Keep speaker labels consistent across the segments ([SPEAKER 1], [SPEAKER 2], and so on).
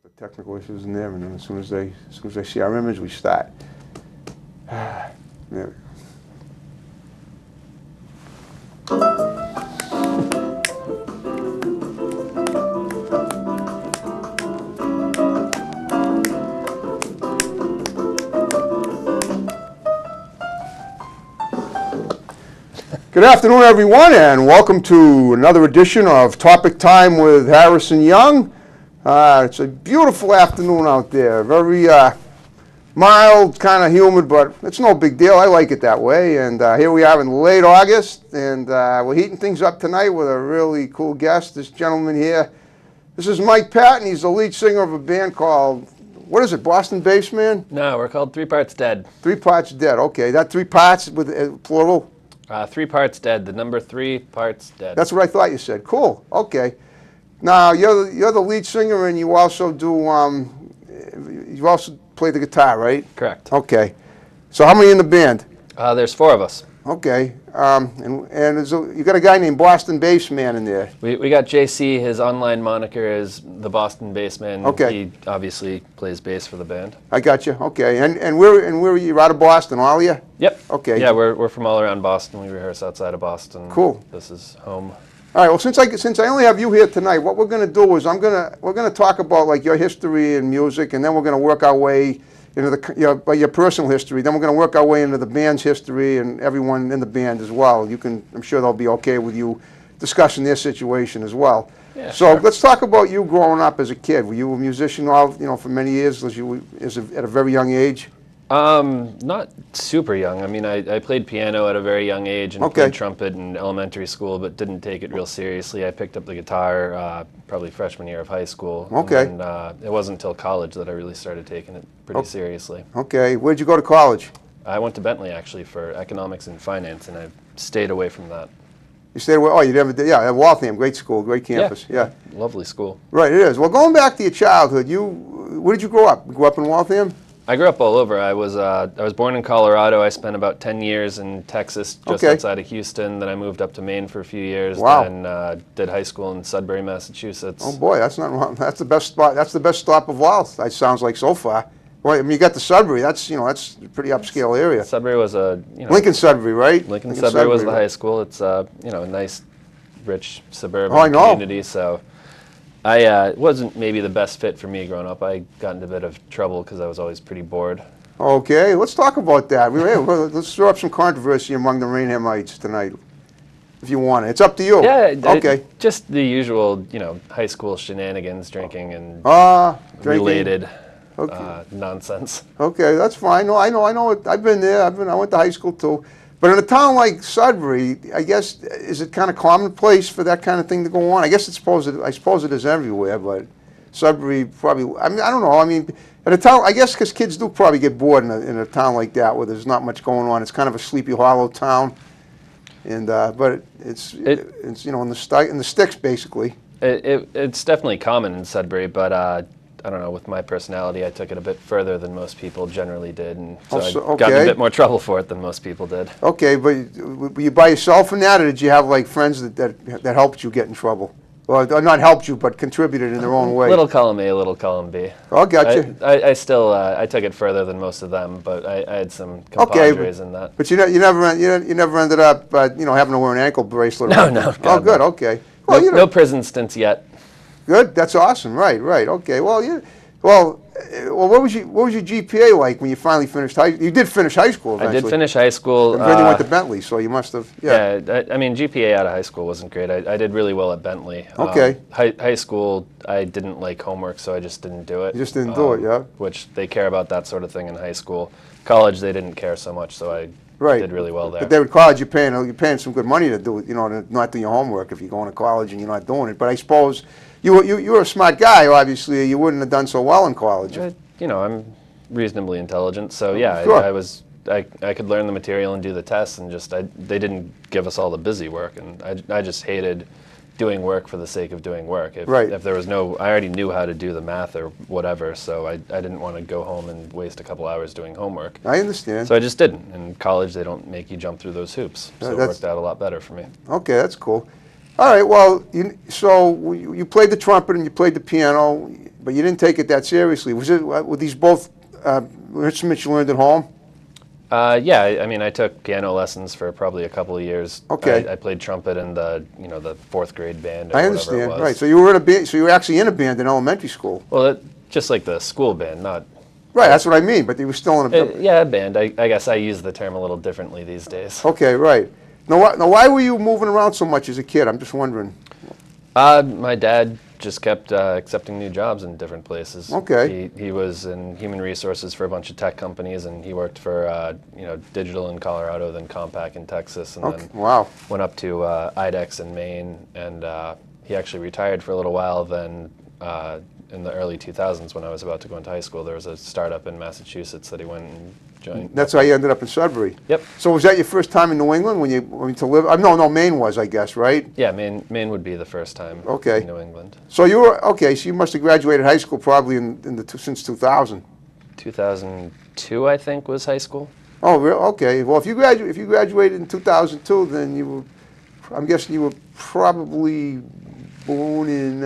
[SPEAKER 1] The technical issues in there, and then as soon as they see our image, we start. There we go. Good afternoon, everyone, and welcome to another edition of Topic Time with Harrison Young. It's a beautiful afternoon out there. Very mild, kind of humid, but it's no big deal. I like it that way. And here we are in late August, and we're heating things up tonight with a really cool guest. This gentleman here, this is Mike Patton. He's the lead singer of a band called, what is it, Boston Bass Man?
[SPEAKER 2] No, we're called Three Parts Dead.
[SPEAKER 1] Three Parts Dead. Okay, that three parts with plural.
[SPEAKER 2] 3 parts dead. The number 3 parts dead.
[SPEAKER 1] That's what I thought you said. Cool. Okay. Now you're the lead singer, and you also do you also play the guitar, right?
[SPEAKER 2] Correct.
[SPEAKER 1] Okay. So how many in the band?
[SPEAKER 2] There's 4 of us.
[SPEAKER 1] Okay. And you got a guy named Boston Bass Man in there.
[SPEAKER 2] We got JC. His online moniker is the Boston Bass Man.
[SPEAKER 1] Okay.
[SPEAKER 2] He obviously plays bass for the band.
[SPEAKER 1] I got you. Okay. And where are you? Out of Boston, all of you?
[SPEAKER 2] Yep.
[SPEAKER 1] Okay.
[SPEAKER 2] Yeah, we're from all around Boston. We rehearse outside of Boston.
[SPEAKER 1] Cool.
[SPEAKER 2] This is home.
[SPEAKER 1] All right. Well, since I only have you here tonight, what we're going to do is we're gonna talk about like your history in music, and then we're going to work our way into your personal history. Then we're going to work our way into the band's history and everyone in the band as well. I'm sure they'll be okay with you discussing their situation as well.
[SPEAKER 2] Yeah,
[SPEAKER 1] so
[SPEAKER 2] sure.
[SPEAKER 1] Let's talk about you growing up as a kid. Were you a musician for many years? At a very young age?
[SPEAKER 2] Not super young. I mean, I played piano at a very young age and played trumpet in elementary school, but didn't take it real seriously. I picked up the guitar probably freshman year of high school.
[SPEAKER 1] Okay.
[SPEAKER 2] And it wasn't until college that I really started taking it pretty seriously.
[SPEAKER 1] Okay. Where'd you go to college?
[SPEAKER 2] I went to Bentley, actually, for economics and finance, and I've stayed away from that.
[SPEAKER 1] You stayed away? Oh, you never did? Yeah, at Waltham, great school, great campus. Yeah.
[SPEAKER 2] Lovely school.
[SPEAKER 1] Right, it is. Well, going back to your childhood, where did you grow up? You grew up in Waltham?
[SPEAKER 2] I grew up all over. I was born in Colorado. I spent about 10 years in Texas, just outside of Houston. Then I moved up to Maine for a few years.
[SPEAKER 1] Wow.
[SPEAKER 2] Then did high school in Sudbury, Massachusetts.
[SPEAKER 1] Oh boy, that's not wrong. That's the best spot. That's the best stop of all. It sounds like so far. Well, I mean, you got the Sudbury. That's that's a pretty upscale area.
[SPEAKER 2] Sudbury was
[SPEAKER 1] Lincoln Sudbury, right?
[SPEAKER 2] Lincoln Sudbury was the high school. It's a nice, rich suburban community. So. It wasn't maybe the best fit for me growing up. I got into a bit of trouble because I was always pretty bored.
[SPEAKER 1] Okay, let's talk about that. Let's stir up some controversy among the Rainhamites tonight, if you want it. It's up to you.
[SPEAKER 2] Yeah.
[SPEAKER 1] Okay.
[SPEAKER 2] Just the usual, high school shenanigans, drinking and related nonsense.
[SPEAKER 1] Okay, that's fine. No, I know. I've been there. I went to high school too. But in a town like Sudbury, I guess, is it kind of commonplace for that kind of thing to go on? I guess I suppose it is everywhere, but Sudbury probably. I mean, I don't know. I mean, in a town, I guess, because kids do probably get bored in a town like that where there's not much going on. It's kind of a Sleepy Hollow town, and but it's in the sticks basically.
[SPEAKER 2] It's definitely common in Sudbury, but. I don't know, with my personality, I took it a bit further than most people generally did, and so I got in a bit more trouble for it than most people did.
[SPEAKER 1] Okay, but were you by yourself in that, or did you have like friends that helped you get in trouble? Well, not helped you, but contributed in their own way.
[SPEAKER 2] Little column A, little column B.
[SPEAKER 1] Oh, gotcha.
[SPEAKER 2] I still I took it further than most of them, but I had some compadres in that.
[SPEAKER 1] But you never ended up having to wear an ankle bracelet.
[SPEAKER 2] No.
[SPEAKER 1] Oh, good. No. Okay.
[SPEAKER 2] Well, no prison stints yet.
[SPEAKER 1] Good. That's awesome. Right. Okay. Well, what was your GPA like when you finally finished You did finish high school eventually.
[SPEAKER 2] I did finish high school.
[SPEAKER 1] And then you went to Bentley, so you must have.
[SPEAKER 2] Yeah. I mean, GPA out of high school wasn't great. I did really well at Bentley.
[SPEAKER 1] Okay.
[SPEAKER 2] High school, I didn't like homework, so I just didn't do it.
[SPEAKER 1] You just didn't do it, yeah.
[SPEAKER 2] Which they care about that sort of thing in high school. College, they didn't care so much, so I did really well there.
[SPEAKER 1] But there at college, you're paying some good money to do it, to not do your homework if you're going to college and you're not doing it. But I suppose. You were a smart guy, obviously. You wouldn't have done so well in college.
[SPEAKER 2] I'm reasonably intelligent, so yeah,
[SPEAKER 1] sure.
[SPEAKER 2] I could learn the material and do the tests, and they didn't give us all the busy work, and I just hated doing work for the sake of doing work. If there was I already knew how to do the math or whatever, so I didn't want to go home and waste a couple hours doing homework.
[SPEAKER 1] I understand.
[SPEAKER 2] So I just didn't. In college, they don't make you jump through those hoops, so it worked out a lot better for me.
[SPEAKER 1] Okay, that's cool. All right, well, you played the trumpet and you played the piano, but you didn't take it that seriously. Were these both instruments you learned at home?
[SPEAKER 2] Yeah, I mean, I took piano lessons for probably a couple of years.
[SPEAKER 1] Okay.
[SPEAKER 2] I played trumpet in the fourth grade band or
[SPEAKER 1] I
[SPEAKER 2] whatever
[SPEAKER 1] understand,
[SPEAKER 2] it was.
[SPEAKER 1] right. So you were in a band, so you were actually in a band in elementary school.
[SPEAKER 2] Well, just like the school band, not...
[SPEAKER 1] Right, that's what I mean, but you were still in a...
[SPEAKER 2] yeah, a band. I guess I use the term a little differently these days.
[SPEAKER 1] Okay, right. Now, why were you moving around so much as a kid? I'm just wondering.
[SPEAKER 2] My dad just kept accepting new jobs in different places.
[SPEAKER 1] Okay.
[SPEAKER 2] He was in human resources for a bunch of tech companies, and he worked for Digital in Colorado, then Compaq in Texas, and then went up to IDEX in Maine, and he actually retired for a little while. Then in the early 2000s, when I was about to go into high school, there was a startup in Massachusetts that he went and joined.
[SPEAKER 1] That's how you ended up in Sudbury.
[SPEAKER 2] Yep.
[SPEAKER 1] So was that your first time in New England when you went to live? No, Maine was, I guess, right?
[SPEAKER 2] Yeah, Maine would be the first time in New England.
[SPEAKER 1] So you were okay. So you must have graduated high school probably since 2000.
[SPEAKER 2] 2002, I think, was high school.
[SPEAKER 1] Oh, really? Okay. Well, if you graduated in 2002, then I'm guessing you were probably born in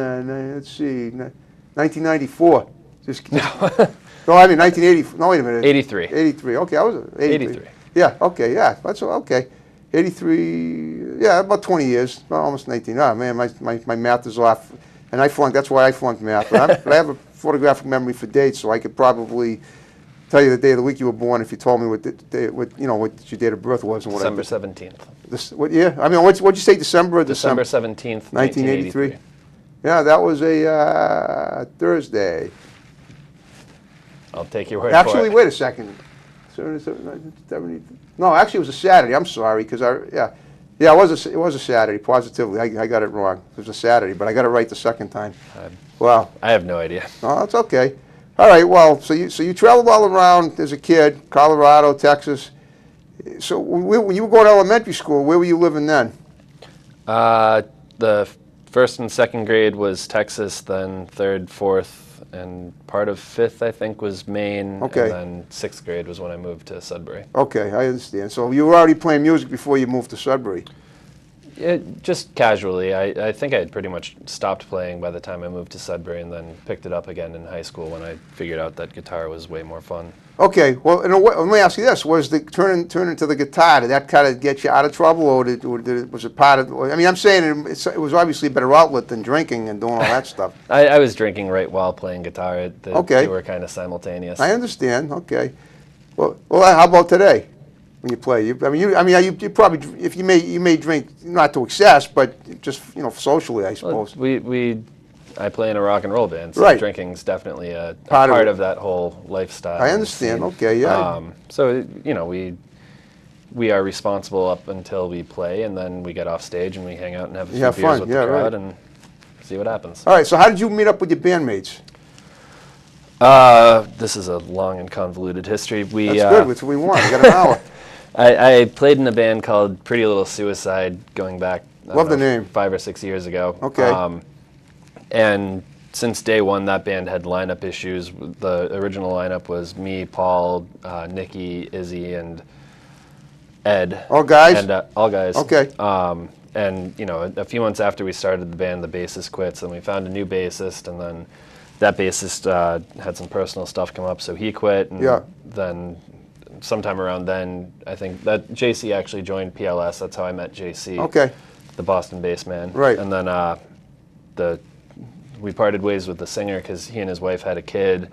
[SPEAKER 1] let's see, 1994. No, I mean 1980. No, wait a minute.
[SPEAKER 2] 83.
[SPEAKER 1] 83. Okay, I was
[SPEAKER 2] 83.
[SPEAKER 1] Yeah. Okay. Yeah. That's okay. 83. Yeah, about 20 years. Well, almost 19. Oh man, my math is off, and I flunked. That's why I flunked math. But I have a photographic memory for dates, so I could probably tell you the day of the week you were born if you told me what your date of birth was and what.
[SPEAKER 2] December 17th.
[SPEAKER 1] What year? I mean, what'd you say? December
[SPEAKER 2] 17th, 1983.
[SPEAKER 1] Yeah, that was a Thursday.
[SPEAKER 2] I'll take your word for it.
[SPEAKER 1] Actually, wait a second. 70, no, actually, it was a Saturday. I'm sorry, because it was a Saturday. Positively, I got it wrong. It was a Saturday, but I got it right the second time. Wow.
[SPEAKER 2] I have no idea.
[SPEAKER 1] No, that's okay. All right. Well, so you traveled all around as a kid, Colorado, Texas. So when you were going to elementary school, where were you living then?
[SPEAKER 2] The first and second grade was Texas, then third, fourth, and part of fifth, I think, was Maine.
[SPEAKER 1] Okay.
[SPEAKER 2] And then sixth grade was when I moved to Sudbury.
[SPEAKER 1] Okay, I understand. So you were already playing music before you moved to Sudbury?
[SPEAKER 2] Just casually. I think I had pretty much stopped playing by the time I moved to Sudbury, and then picked it up again in high school when I figured out that guitar was way more fun.
[SPEAKER 1] Okay, well, let me ask you this: was the turning to the guitar, did that kind of get you out of trouble, or was it part of? I mean, I'm saying it was obviously a better outlet than drinking and doing all that stuff.
[SPEAKER 2] I was drinking right while playing guitar. They were kind of simultaneous.
[SPEAKER 1] I understand. Okay. Well, how about today? When you play, you probably, if you may drink not to excess, but just socially, I suppose.
[SPEAKER 2] Well, I play in a rock and roll band, so
[SPEAKER 1] right.
[SPEAKER 2] Drinking's definitely a part of that whole lifestyle.
[SPEAKER 1] I understand. Okay, yeah.
[SPEAKER 2] So we are responsible up until we play, and then we get off stage and we hang out and have a few beers with the crowd and see what happens.
[SPEAKER 1] All right. So how did you meet up with your bandmates?
[SPEAKER 2] This is a long and convoluted history.
[SPEAKER 1] That's good. That's what we want. We got an hour.
[SPEAKER 2] I played in a band called Pretty Little Suicide going back.
[SPEAKER 1] Love the name.
[SPEAKER 2] 5 or 6 years ago.
[SPEAKER 1] Okay.
[SPEAKER 2] And since day one, that band had lineup issues. The original lineup was me, Paul, Nikki, Izzy, and Ed.
[SPEAKER 1] All guys?
[SPEAKER 2] And all guys.
[SPEAKER 1] Okay.
[SPEAKER 2] And a few months after we started the band, the bassist quits, and we found a new bassist, and then that bassist had some personal stuff come up, so he quit. And then sometime around then, I think that JC actually joined PLS. That's how I met JC.
[SPEAKER 1] Okay.
[SPEAKER 2] The Boston bass man.
[SPEAKER 1] Right.
[SPEAKER 2] And then we parted ways with the singer because he and his wife had a kid,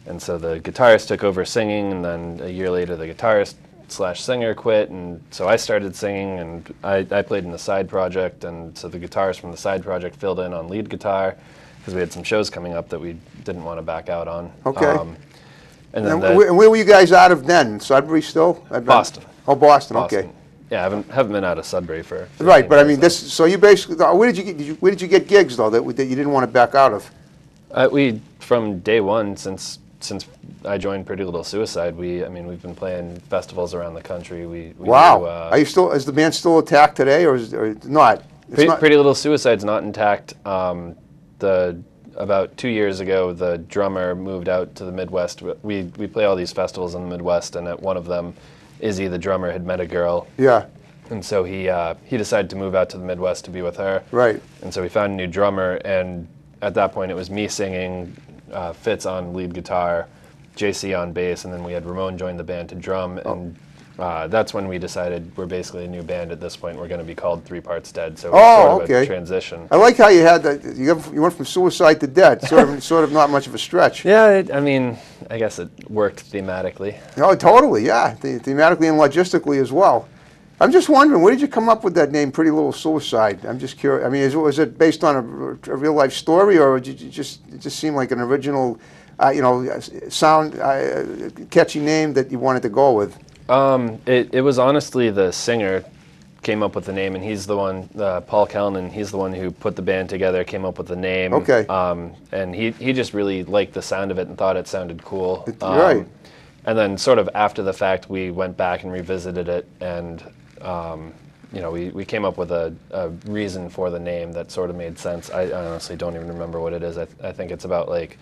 [SPEAKER 2] and so the guitarist took over singing, and then a year later the guitarist / singer quit, and so I started singing, and I played in the side project, and so the guitarist from the side project filled in on lead guitar because we had some shows coming up that we didn't want to back out on.
[SPEAKER 1] Okay.
[SPEAKER 2] And then
[SPEAKER 1] where were you guys out of then? Sudbury still?
[SPEAKER 2] Boston.
[SPEAKER 1] Oh, Boston. Okay.
[SPEAKER 2] Yeah, I haven't been out of Sudbury for.
[SPEAKER 1] Right, but I mean, so you basically, where did you get gigs though that you didn't want to back out of?
[SPEAKER 2] From day one, since I joined Pretty Little Suicide, we've been playing festivals around the country.
[SPEAKER 1] Wow. Are you still? Is the band still intact today, or not?
[SPEAKER 2] Pretty Little Suicide's not intact. About 2 years ago, the drummer moved out to the Midwest. We play all these festivals in the Midwest, and at one of them, Izzy, the drummer, had met a girl.
[SPEAKER 1] Yeah.
[SPEAKER 2] And so he decided to move out to the Midwest to be with her.
[SPEAKER 1] Right.
[SPEAKER 2] And so we found a new drummer, and at that point it was me singing, Fitz on lead guitar, JC on bass, and then we had Ramon join the band to drum. And that's when we decided we're basically a new band at this point. We're going to be called Three Parts Dead. So it's sort of a transition.
[SPEAKER 1] I like how you had that. You went from Suicide to Dead. Sort of not much of a stretch.
[SPEAKER 2] Yeah, I mean, I guess it worked thematically.
[SPEAKER 1] Oh, totally. Yeah, thematically and logistically as well. I'm just wondering, where did you come up with that name, Pretty Little Suicide? I'm just curious. I mean, was it based on a real life story, or did it just seem like an original, catchy name that you wanted to go with?
[SPEAKER 2] It was honestly the singer came up with the name, and he's the one, Paul Kellnan, he's the one who put the band together, came up with the name.
[SPEAKER 1] Okay.
[SPEAKER 2] And he just really liked the sound of it and thought it sounded cool.
[SPEAKER 1] Right.
[SPEAKER 2] And then sort of after the fact, we went back and revisited it, and we came up with a reason for the name that sort of made sense. I honestly don't even remember what it is. I think it's about, like,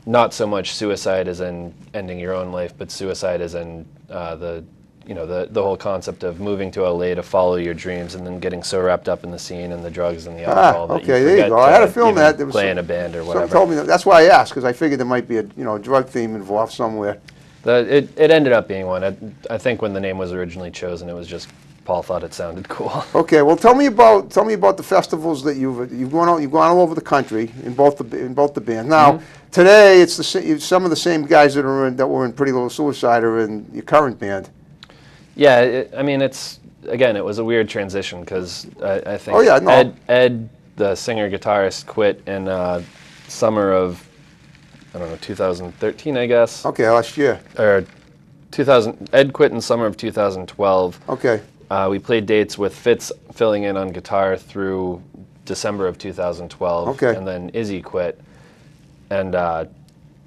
[SPEAKER 2] not so much suicide as in ending your own life, but suicide as in the whole concept of moving to LA to follow your dreams and then getting so wrapped up in the scene and the drugs and the alcohol that you forget
[SPEAKER 1] there you go. I had a feeling that there was
[SPEAKER 2] play in a band or whatever.
[SPEAKER 1] Someone told me that. That's why I asked, because I figured there might be a drug theme involved somewhere.
[SPEAKER 2] It ended up being one. I think when the name was originally chosen, it was just Paul thought it sounded cool.
[SPEAKER 1] Okay, well, tell me about the festivals that you've gone all over the country in both the bands. Now, today it's some of the same guys that were in Pretty Little Suicide are in your current band.
[SPEAKER 2] Yeah, I mean, it was a weird transition because I think Ed, the singer guitarist, quit in summer of, I don't know, 2013, I guess.
[SPEAKER 1] Okay, last year.
[SPEAKER 2] Or Ed quit in summer of 2012.
[SPEAKER 1] Okay.
[SPEAKER 2] We played dates with Fitz filling in on guitar through December of 2012.
[SPEAKER 1] Okay.
[SPEAKER 2] And then Izzy quit. And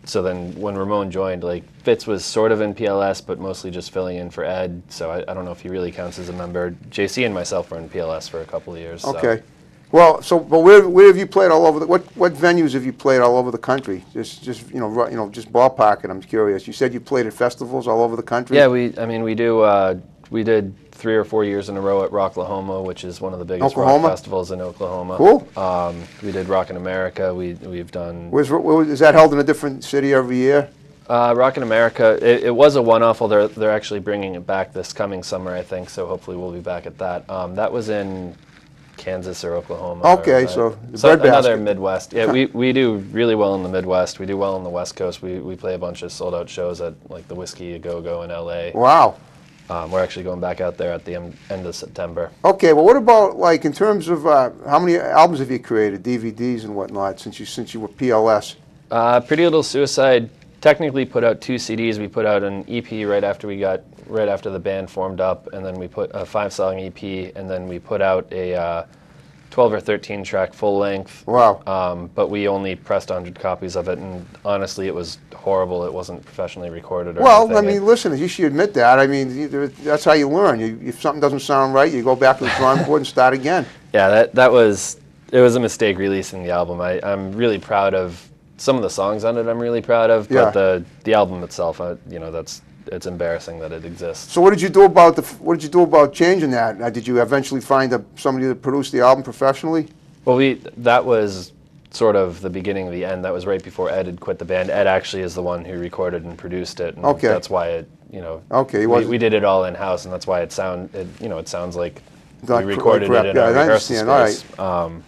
[SPEAKER 2] so then when Ramon joined, like, Fitz was sort of in PLS, but mostly just filling in for Ed. So I don't know if he really counts as a member. JC and myself were in PLS for a couple of years.
[SPEAKER 1] Okay. So. Well, but where have you played all over? What venues have you played all over the country? Just ballparking. I'm curious. You said you played at festivals all over the country.
[SPEAKER 2] Yeah, we did 3 or 4 years in a row at Rocklahoma, which is one of the biggest rock festivals in Oklahoma.
[SPEAKER 1] Cool.
[SPEAKER 2] We did Rock in America. We've done.
[SPEAKER 1] Is that held in a different city every year?
[SPEAKER 2] Rock in America. It was a one-off. Although they're actually bringing it back this coming summer, I think. So hopefully we'll be back at that. That was in Kansas or Oklahoma.
[SPEAKER 1] Okay, so
[SPEAKER 2] another Midwest. Yeah, we do really well in the Midwest. We do well on the West Coast. We play a bunch of sold-out shows at, like, the Whiskey A Go-Go in LA.
[SPEAKER 1] Wow.
[SPEAKER 2] We're actually going back out there at the end of September.
[SPEAKER 1] Okay, well, what about, like, in terms of how many albums have you created, DVDs and whatnot, since you were PLS?
[SPEAKER 2] Pretty Little Suicide technically put out 2 CDs. We put out an EP right after the band formed up, and then we put a 5-song EP, and then we put out a 12 or 13 track full length.
[SPEAKER 1] Wow.
[SPEAKER 2] But we only pressed 100 copies of it, and honestly, it was horrible. It wasn't professionally recorded or anything.
[SPEAKER 1] I mean, listen, you should admit that. I mean, that's how you learn. If something doesn't sound right, you go back to the drawing board and start again. Yeah,
[SPEAKER 2] it was a mistake releasing the album. I'm really proud of some of the songs on it. I'm really proud of, but the album itself, it's embarrassing that it exists.
[SPEAKER 1] So what did you do about changing that? Did you eventually find somebody to produce the album professionally?
[SPEAKER 2] Well, that was sort of the beginning of the end. That was right before Ed had quit the band. Ed actually is the one who recorded and produced it, and that's why it, we did it all in house, and that's why it sounds like we recorded it in our rehearsal space.
[SPEAKER 1] All right.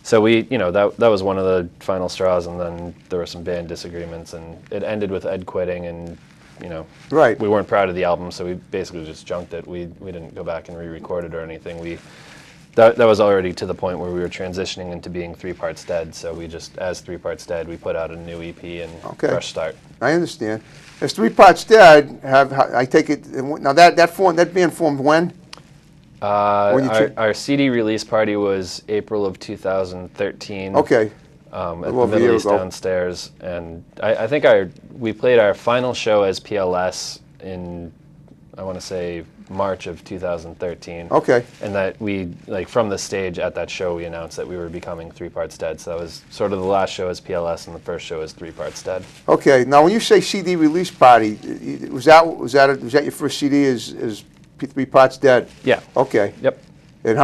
[SPEAKER 2] So that was one of the final straws, and then there were some band disagreements, and it ended with Ed quitting, and we weren't proud of the album, so we basically just junked it. We didn't go back and re-record it or anything. That was already to the point where we were transitioning into being 3 Parts Dead, so we just, as 3 Parts Dead, we put out a new EP and fresh start.
[SPEAKER 1] I understand. As 3 Parts Dead, I take it, now that band formed when?
[SPEAKER 2] Our CD release party was April of 2013.
[SPEAKER 1] Okay.
[SPEAKER 2] At the Middle East downstairs, and I think we played our final show as PLS in, I want to say, March of 2013.
[SPEAKER 1] Okay.
[SPEAKER 2] And that we, like, from the stage at that show, we announced that we were becoming 3 Parts Dead. So that was sort of the last show as PLS, and the first show as 3 Parts Dead. Okay.
[SPEAKER 1] Now, when you say CD release party, was that your first CD as Three Parts Dead.
[SPEAKER 2] Yeah.
[SPEAKER 1] Okay.
[SPEAKER 2] Yep.
[SPEAKER 1] And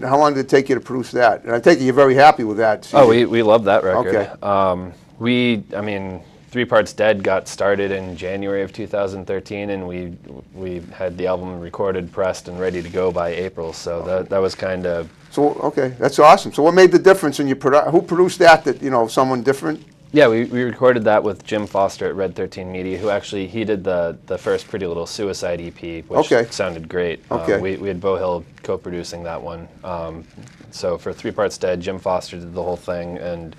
[SPEAKER 1] how long did it take you to produce that? And I take it you're very happy with that.
[SPEAKER 2] Oh, we love that record.
[SPEAKER 1] Okay.
[SPEAKER 2] I mean, Three Parts Dead got started in January of 2013, and we had the album recorded, pressed, and ready to go by April. So that was kind of.
[SPEAKER 1] So okay, that's awesome. So what made the difference in your who produced that? Someone different.
[SPEAKER 2] Yeah, we recorded that with Jim Foster at Red 13 Media, who actually he did the first Pretty Little Suicide EP, which sounded great.
[SPEAKER 1] Okay.
[SPEAKER 2] We had Beau Hill co-producing that one. So for Three Parts Dead, Jim Foster did the whole thing, and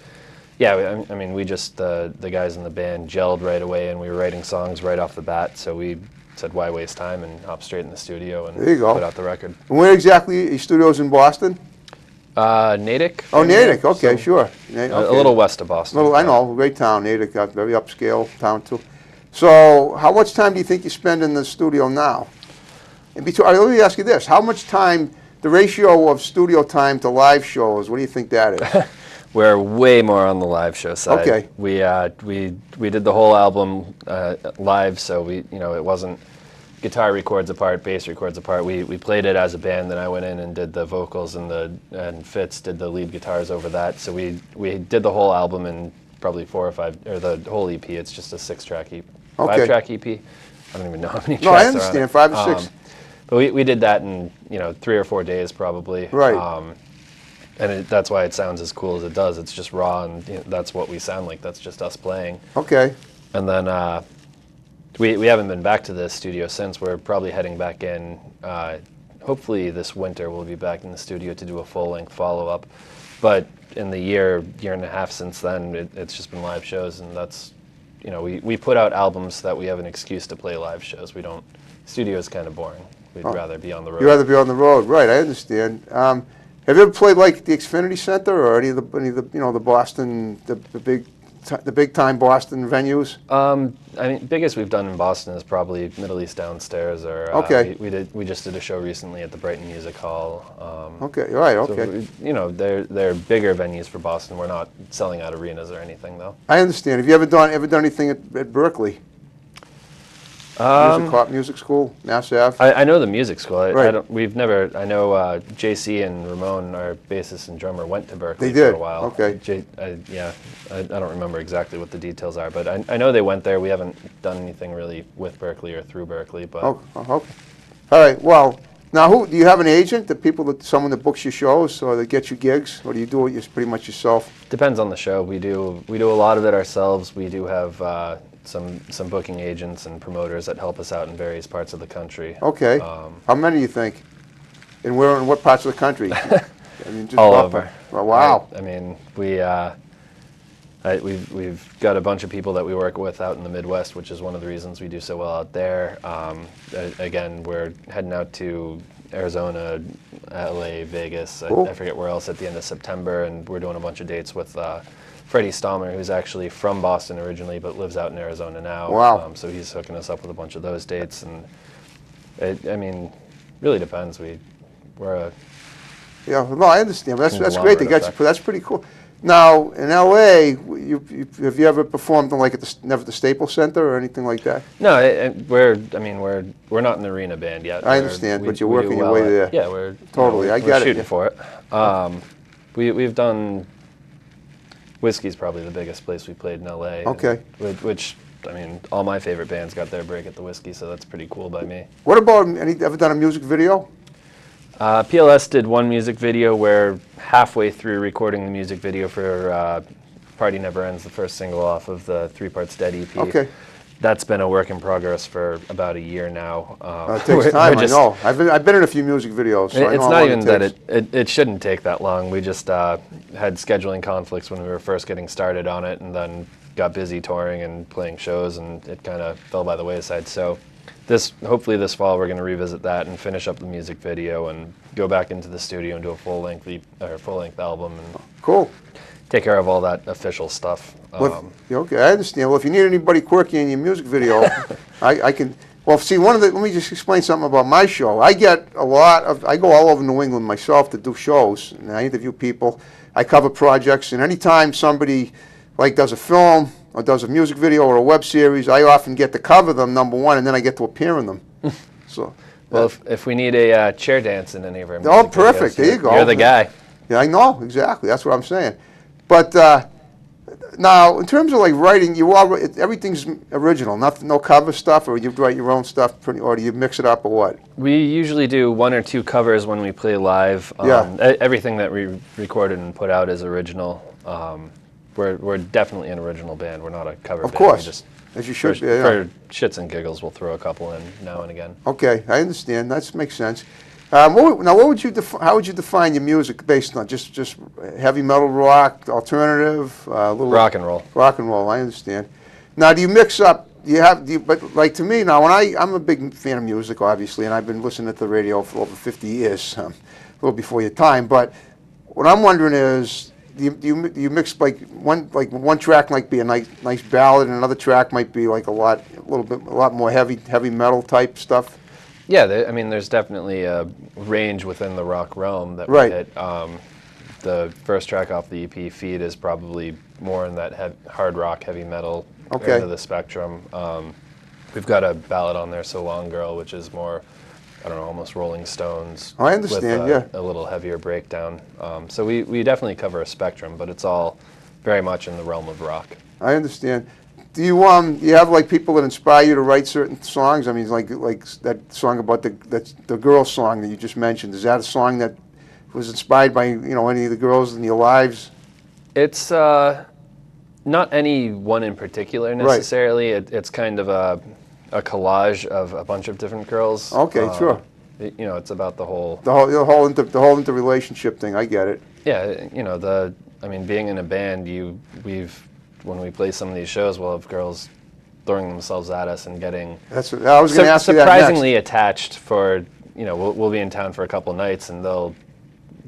[SPEAKER 2] yeah, I mean, we just the guys in the band gelled right away, and we were writing songs right off the bat. So we said, why waste time, and hop straight in the studio and
[SPEAKER 1] there you go.
[SPEAKER 2] put out the record.
[SPEAKER 1] And where exactly? Your studio's in Boston?
[SPEAKER 2] Natick.
[SPEAKER 1] Oh, Natick. Okay,
[SPEAKER 2] so
[SPEAKER 1] sure.
[SPEAKER 2] A little west of Boston.
[SPEAKER 1] I know, great town. Natick, very upscale town too. So, how much time do you think you spend in the studio now? And let me ask you this: how much time, the ratio of studio time to live shows? What do you think that is?
[SPEAKER 2] We're way more on the live show side.
[SPEAKER 1] Okay.
[SPEAKER 2] We did the whole album live, so it wasn't guitar records apart, bass records apart. We played it as a band, then I went in and did the vocals and Fitz did the lead guitars over that. So we did the whole album in probably 4 or 5, or the whole EP. It's just a 6-track EP, 5-track EP. I don't even know how many tracks
[SPEAKER 1] No, I
[SPEAKER 2] are
[SPEAKER 1] understand.
[SPEAKER 2] on it.
[SPEAKER 1] 5 or 6.
[SPEAKER 2] But we did that in 3 or 4 days probably.
[SPEAKER 1] Right.
[SPEAKER 2] And that's why it sounds as cool as it does. It's just raw, and that's what we sound like. That's just us playing.
[SPEAKER 1] Okay.
[SPEAKER 2] And then we haven't been back to the studio since. We're probably heading back in. Hopefully this winter we'll be back in the studio to do a full-length follow-up. But in the year and a half since then, it's just been live shows, and that's, we put out albums so that we have an excuse to play live shows. We don't. Studio is kind of boring. We'd rather be on the road.
[SPEAKER 1] You'd rather be on the road, right? I understand. Have you ever played like the Xfinity Center or any of the the Boston the big time Boston venues?
[SPEAKER 2] I mean, biggest we've done in Boston is probably Middle East Downstairs, or
[SPEAKER 1] okay.
[SPEAKER 2] We just did a show recently at the Brighton Music Hall.
[SPEAKER 1] Okay, right, okay.
[SPEAKER 2] So they're bigger venues for Boston. We're not selling out arenas or anything, though.
[SPEAKER 1] I understand. Have you ever done anything at Berkeley? Music school, Mass Ave.
[SPEAKER 2] I know the music school.
[SPEAKER 1] Right.
[SPEAKER 2] I know JC and Ramon, our bassist and drummer, went to Berkeley
[SPEAKER 1] They did.
[SPEAKER 2] for a while.
[SPEAKER 1] Okay.
[SPEAKER 2] I don't remember exactly what the details are, but I know they went there. We haven't done anything really with Berkeley or through Berkeley, but.
[SPEAKER 1] Oh, okay. All right. Well, now, do you have an agent? Someone that books your shows or that gets you gigs, or do you do it pretty much yourself?
[SPEAKER 2] Depends on the show. We do a lot of it ourselves. We do have some booking agents and promoters that help us out in various parts of the country.
[SPEAKER 1] Okay. How many do you think? And where and what parts of the country? I mean, just
[SPEAKER 2] all over.
[SPEAKER 1] Oh, wow.
[SPEAKER 2] I mean, we've got a bunch of people that we work with out in the Midwest, which is one of the reasons we do so well out there. Again, we're heading out to Arizona, LA, Vegas.
[SPEAKER 1] Cool.
[SPEAKER 2] I forget where else at the end of September, and we're doing a bunch of dates with Freddie Stalmer, who's actually from Boston originally but lives out in Arizona now.
[SPEAKER 1] Wow.
[SPEAKER 2] So he's hooking us up with a bunch of those dates, and I mean, really depends. We're a
[SPEAKER 1] Yeah, no, I understand. That's great.
[SPEAKER 2] Conglomerate
[SPEAKER 1] That's pretty cool. Now, in LA, have you ever performed like at the Staples Center or anything like that?
[SPEAKER 2] No, we're not an arena band yet.
[SPEAKER 1] I understand, but you're working your way there.
[SPEAKER 2] Yeah, we're
[SPEAKER 1] totally. I
[SPEAKER 2] we're
[SPEAKER 1] get it.
[SPEAKER 2] shooting for it. We've done. Whiskey's probably the biggest place we played in LA.
[SPEAKER 1] Okay.
[SPEAKER 2] Which, I mean, all my favorite bands got their break at the Whiskey, so that's pretty cool by me.
[SPEAKER 1] What about, ever done a music video?
[SPEAKER 2] PLS did one music video where halfway through recording the music video for Party Never Ends, the first single off of the Three Parts Dead EP.
[SPEAKER 1] Okay.
[SPEAKER 2] That's been a work in progress for about a year now.
[SPEAKER 1] It takes time, I know. I've been in a few music videos. So
[SPEAKER 2] it's not even that it shouldn't take that long. We just had scheduling conflicts when we were first getting started on it, and then got busy touring and playing shows, and it kind of fell by the wayside. So hopefully this fall we're going to revisit that and finish up the music video and go back into the studio and do a full-length album. And
[SPEAKER 1] cool.
[SPEAKER 2] Take care of all that official stuff.
[SPEAKER 1] Okay, I understand. Well, if you need anybody quirky in your music video, I can. Well, see, let me just explain something about my show. I go all over New England myself to do shows, and I interview people. I cover projects, and anytime somebody like does a film or does a music video or a web series, I often get to cover them, number one, and then I get to appear in them. So.
[SPEAKER 2] Well, if we need a chair dance in any of our music
[SPEAKER 1] Oh, perfect.
[SPEAKER 2] videos,
[SPEAKER 1] There you go.
[SPEAKER 2] You're the guy.
[SPEAKER 1] Yeah, I know, exactly. That's what I'm saying. But now, in terms of like writing, everything's original, no cover stuff, or you write your own stuff, or do you mix it up, or what?
[SPEAKER 2] We usually do 1 or 2 covers when we play live. Everything that we recorded and put out is original. We're definitely an original band. We're not a cover band.
[SPEAKER 1] Of course,
[SPEAKER 2] Just
[SPEAKER 1] as you should.
[SPEAKER 2] for shits and giggles, we'll throw a couple in now and again.
[SPEAKER 1] Okay, I understand. That makes sense. What would you how would you define your music based on? Just heavy metal, rock, alternative, little
[SPEAKER 2] Rock and roll.
[SPEAKER 1] Rock and roll. I understand. Now, do you mix up? But like to me now, I'm a big fan of music, obviously, and I've been listening to the radio for over 50 years, a little before your time. But what I'm wondering is, do you mix like one track might be a nice ballad, and another track might be like a lot more heavy metal type stuff?
[SPEAKER 2] Yeah, I mean, there's definitely a range within the rock realm that we hit. The first track off the EP, Feed, is probably more in that hard rock, heavy metal end of the spectrum. We've got a ballad on there, So Long Girl, which is more, I don't know, almost Rolling Stones.
[SPEAKER 1] I understand,
[SPEAKER 2] with a little heavier breakdown. So we definitely cover a spectrum, but it's all very much in the realm of rock.
[SPEAKER 1] I understand. Do you have like people that inspire you to write certain songs? I mean, like that song about the girl song that you just mentioned. Is that a song that was inspired by any of the girls in your lives?
[SPEAKER 2] It's not any one in particular necessarily. Right. It's kind of a collage of a bunch of different girls.
[SPEAKER 1] Okay, sure.
[SPEAKER 2] It's about the whole
[SPEAKER 1] interrelationship thing. I get it.
[SPEAKER 2] Yeah, I mean, being in a band, when we play some of these shows, we'll have girls throwing themselves at us and getting
[SPEAKER 1] I was going to ask you that
[SPEAKER 2] surprisingly attached for, we'll be in town for a couple nights and they'll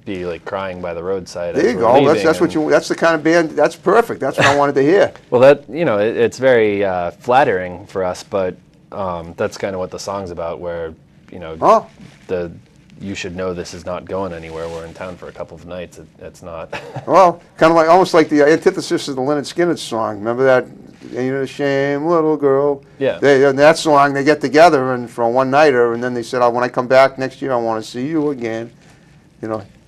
[SPEAKER 2] be like crying by the roadside.
[SPEAKER 1] There you go. That's the kind of band. That's perfect. That's what I wanted to hear.
[SPEAKER 2] Well, it's very flattering for us, but that's kind of what the song's about. Where you should know this is not going anywhere. We're in town for a couple of nights. It's not.
[SPEAKER 1] Well, kind of like almost like the antithesis of the Lynyrd Skynyrd song. Remember that? Ain't it a shame, little girl?
[SPEAKER 2] Yeah.
[SPEAKER 1] In that song, they get together and for a one-nighter, and then they said, "Oh, when I come back next year, I want to see you again."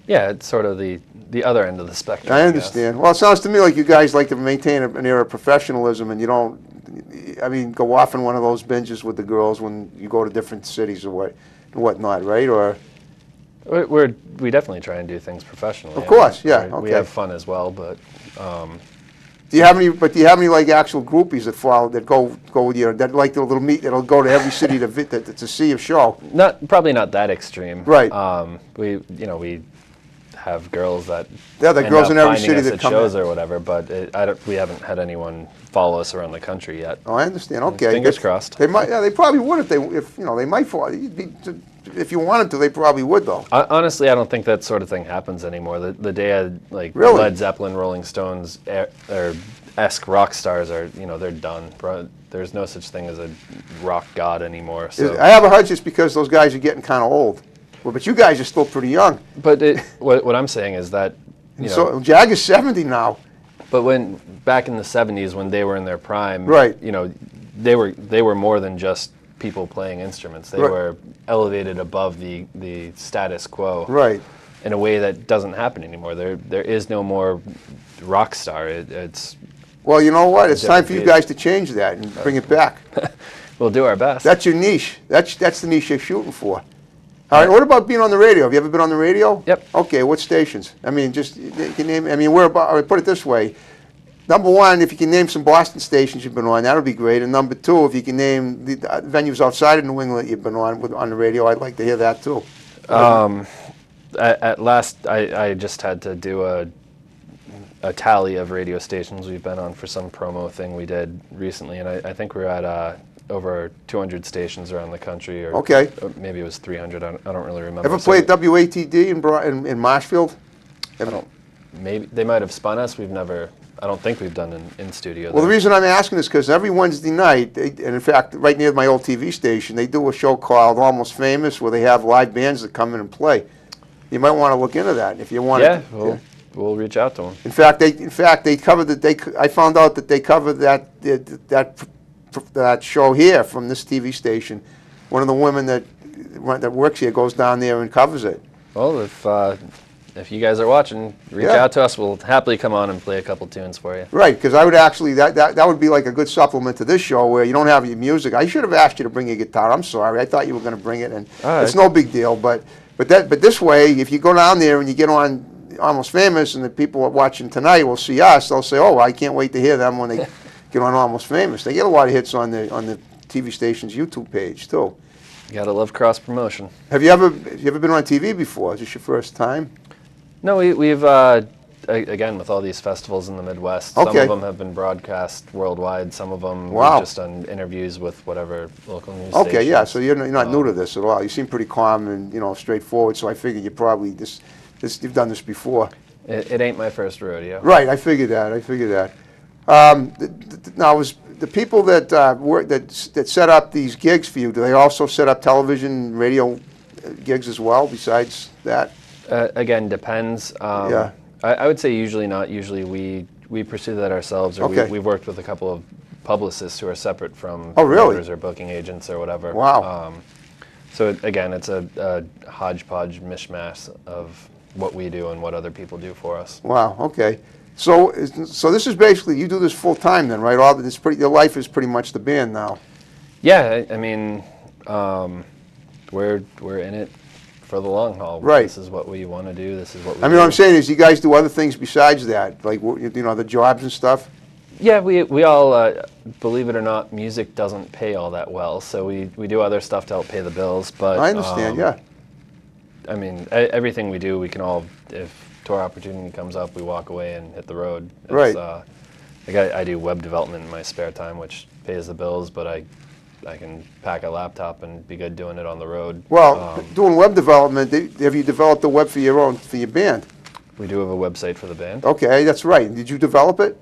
[SPEAKER 2] Yeah, it's sort of the other end of the spectrum.
[SPEAKER 1] I understand. Well, it sounds to me like you guys like to maintain an air of professionalism, and you don't, go off in one of those binges with the girls when you go to different cities or whatnot, right? Or
[SPEAKER 2] we definitely try and do things professionally.
[SPEAKER 1] Of course, yeah. Okay.
[SPEAKER 2] We have fun as well, but.
[SPEAKER 1] Do you have any like actual groupies that go with you that like the little meet that'll go to every city to see a show?
[SPEAKER 2] Probably not that extreme.
[SPEAKER 1] Right.
[SPEAKER 2] We have girls that
[SPEAKER 1] the girls in every city that
[SPEAKER 2] come shows or whatever, but we haven't had anyone follow us around the country yet.
[SPEAKER 1] Oh, I understand. Okay.
[SPEAKER 2] Fingers crossed.
[SPEAKER 1] They might. Yeah, they probably would they might follow. If you wanted to, they probably would though.
[SPEAKER 2] Honestly, I don't think that sort of thing happens anymore. The day
[SPEAKER 1] really?
[SPEAKER 2] Led Zeppelin, Rolling Stones, or esque rock stars are they're done. There's no such thing as a rock god anymore. So
[SPEAKER 1] I have a hunch it's because those guys are getting kind of old. Well, but you guys are still pretty young.
[SPEAKER 2] But what I'm saying is that
[SPEAKER 1] so Jagger's 70 now.
[SPEAKER 2] But when back in the 70s when they were in their prime,
[SPEAKER 1] right?
[SPEAKER 2] They were more than just people playing instruments. They were elevated above the status quo,
[SPEAKER 1] right?
[SPEAKER 2] In a way that doesn't happen anymore. There is no more rock star. It's
[SPEAKER 1] well, you know what? It's time for you guys to change that and bring it back.
[SPEAKER 2] We'll do our best.
[SPEAKER 1] That's your niche. That's the niche you're shooting for. All right. What about being on the radio? Have you ever been on the radio?
[SPEAKER 2] Yep.
[SPEAKER 1] Okay. What stations? I mean, just you can name. I mean, where about? Or put it this way. Number one, if you can name some Boston stations you've been on, that would be great. And number two, if you can name the venues outside of New England that you've been on the radio, I'd like to hear that too.
[SPEAKER 2] At last, I just had to do a tally of radio stations we've been on for some promo thing we did recently, and I think we're at over 200 stations around the country, or maybe it was 300. I don't really remember.
[SPEAKER 1] Ever played WATD in Marshfield?
[SPEAKER 2] Maybe they might have spun us. I don't think we've done an in-studio.
[SPEAKER 1] Well, the reason I'm asking is because every Wednesday night, and in fact, right near my old TV station, they do a show called Almost Famous, where they have live bands that come in and play. You might want to look into that if you want.
[SPEAKER 2] Yeah, we'll reach out to them.
[SPEAKER 1] In fact, they covered I found out that they covered that show here from this TV station. One of the women that that works here goes down there and covers it.
[SPEAKER 2] Well, if you guys are watching, reach out to us. We'll happily come on and play a couple tunes for you.
[SPEAKER 1] Right, because I would actually, that would be like a good supplement to this show where you don't have your music. I should have asked you to bring your guitar. I'm sorry. I thought you were going to bring it, and it's no big deal. But this way, if you go down there and you get on Almost Famous, and the people watching tonight will see us, they'll say, "Oh, I can't wait to hear them when they get on Almost Famous." They get a lot of hits on the TV station's YouTube page too.
[SPEAKER 2] You gotta love cross promotion.
[SPEAKER 1] Have you ever been on TV before? Is this your first time?
[SPEAKER 2] No, we've again, with all these festivals in the Midwest, some of them have been broadcast worldwide. Some of them we've just done interviews with whatever local news stations.
[SPEAKER 1] Okay, yeah. So you're not new to this at all. You seem pretty calm and straightforward. So I figured you probably you've done this before.
[SPEAKER 2] It ain't my first rodeo.
[SPEAKER 1] Right. I figured that. Now, was the people that set up these gigs for you? Do they also set up television, radio gigs as well? Besides that?
[SPEAKER 2] Again, depends.
[SPEAKER 1] Yeah.
[SPEAKER 2] I would say usually not. Usually we pursue that ourselves, or we've worked with a couple of publicists who are separate from promoters or booking agents or whatever.
[SPEAKER 1] Wow.
[SPEAKER 2] So again, it's a hodgepodge mishmash of what we do and what other people do for us. Wow.
[SPEAKER 1] Okay. So this is basically, you do this full time then, right? Your life is pretty much the band now.
[SPEAKER 2] Yeah. I mean, we're in it for the long haul.
[SPEAKER 1] Right.
[SPEAKER 2] This is what we want to do. This is what we
[SPEAKER 1] do. What I'm saying is you guys do other things besides that, like, the jobs and stuff?
[SPEAKER 2] Yeah, we all, believe it or not, music doesn't pay all that well, so we do other stuff to help pay the bills. But
[SPEAKER 1] I understand, yeah.
[SPEAKER 2] I mean, everything we do, we can all, if tour opportunity comes up, we walk away and hit the road.
[SPEAKER 1] Right.
[SPEAKER 2] Like I do web development in my spare time, which pays the bills, but I can pack a laptop and be good doing it on the road.
[SPEAKER 1] Well, doing web development, have you developed the web for your band?
[SPEAKER 2] We do have a website for the band.
[SPEAKER 1] Okay, that's right. Did you develop it?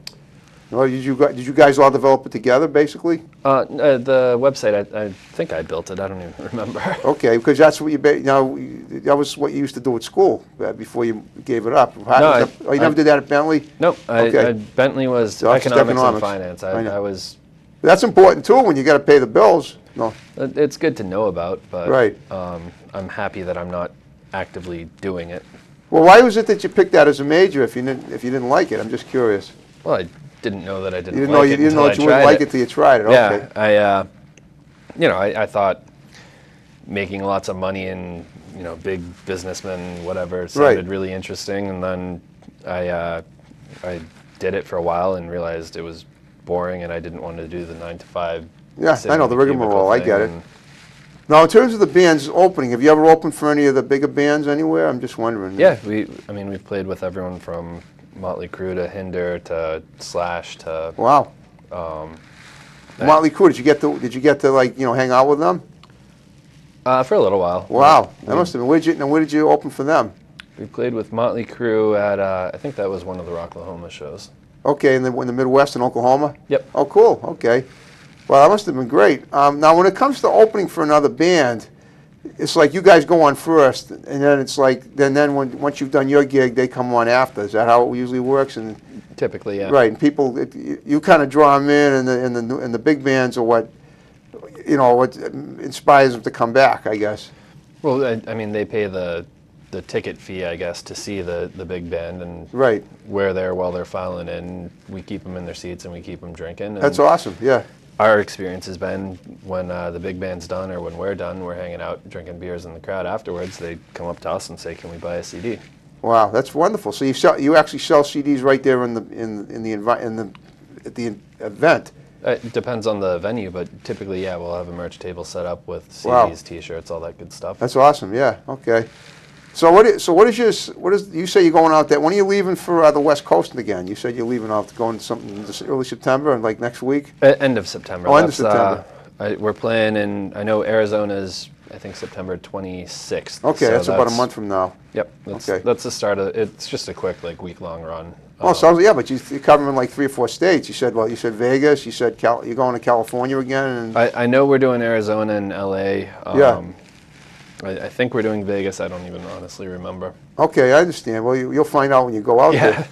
[SPEAKER 1] Or did you guys all develop it together, basically?
[SPEAKER 2] The website, I think I built it. I don't even remember.
[SPEAKER 1] Okay, because that's what that was what you used to do at school before you gave it up. You never did that at Bentley?
[SPEAKER 2] Nope. Okay. Bentley was economics and finance. I was.
[SPEAKER 1] That's important too when you got to pay the bills. No.
[SPEAKER 2] It's good to know about, but
[SPEAKER 1] right.
[SPEAKER 2] I'm happy that I'm not actively doing it.
[SPEAKER 1] Well, why was it that you picked that as a major if you didn't like it? I'm just curious.
[SPEAKER 2] Well, I didn't know that I didn't
[SPEAKER 1] you
[SPEAKER 2] like it.
[SPEAKER 1] You didn't know that you wouldn't like it till you tried it. Okay.
[SPEAKER 2] Yeah, I thought making lots of money and big businessmen, whatever, sounded really interesting, and then I did it for a while and realized it was boring, and I didn't want to do the 9 to 5.
[SPEAKER 1] Yeah, I know the rigmarole. I get it. Now, in terms of the bands opening, have you ever opened for any of the bigger bands anywhere? I'm just wondering.
[SPEAKER 2] Yeah, we've played with everyone from Motley Crue to Hinder to Slash to.
[SPEAKER 1] Wow. Motley Crue. Did you get to hang out with them?
[SPEAKER 2] For a little while.
[SPEAKER 1] Wow, that must have been. Where did you open for them?
[SPEAKER 2] We played with Motley Crue at I think that was one of the Rocklahoma shows.
[SPEAKER 1] Okay, in the Midwest in Oklahoma?
[SPEAKER 2] Yep.
[SPEAKER 1] Oh, cool. Okay. Well, that must have been great. Now, when it comes to opening for another band, it's like you guys go on first, and then it's like then once you've done your gig, they come on after. Is that how it usually works? And
[SPEAKER 2] typically, yeah.
[SPEAKER 1] Right, and people, you kind of draw them in, and the big bands are what inspires them to come back, I guess.
[SPEAKER 2] Well, I mean, they pay the ticket fee, I guess, to see the big band, and we're there while they're filing in. We keep them in their seats and we keep them drinking.
[SPEAKER 1] That's awesome, yeah.
[SPEAKER 2] Our experience has been when the big band's done or when we're done, we're hanging out drinking beers in the crowd afterwards. They come up to us and say, "Can we buy a CD?" Wow,
[SPEAKER 1] that's wonderful. So you actually sell CDs right there at the event.
[SPEAKER 2] It depends on the venue, but typically, yeah, we'll have a merch table set up with CDs, T-shirts, all that good stuff.
[SPEAKER 1] That's awesome. Yeah. Okay. So what is you say you're going out there? When are you leaving for the West Coast again? You said you're leaving out going something early September and like next week.
[SPEAKER 2] End of September.
[SPEAKER 1] Oh, end of September.
[SPEAKER 2] We're playing in. I know Arizona's. I think September 26th.
[SPEAKER 1] Okay, so that's about a month from now.
[SPEAKER 2] Yep. That's the start of. It's just a quick week-long run.
[SPEAKER 1] Oh, so yeah, but you're covering like 3 or 4 states. You said Vegas. You said you're going to California again. And
[SPEAKER 2] I know we're doing Arizona and LA.
[SPEAKER 1] Yeah.
[SPEAKER 2] I think we're doing Vegas. I don't even honestly remember.
[SPEAKER 1] Okay, I understand. Well, you'll find out when you go out there.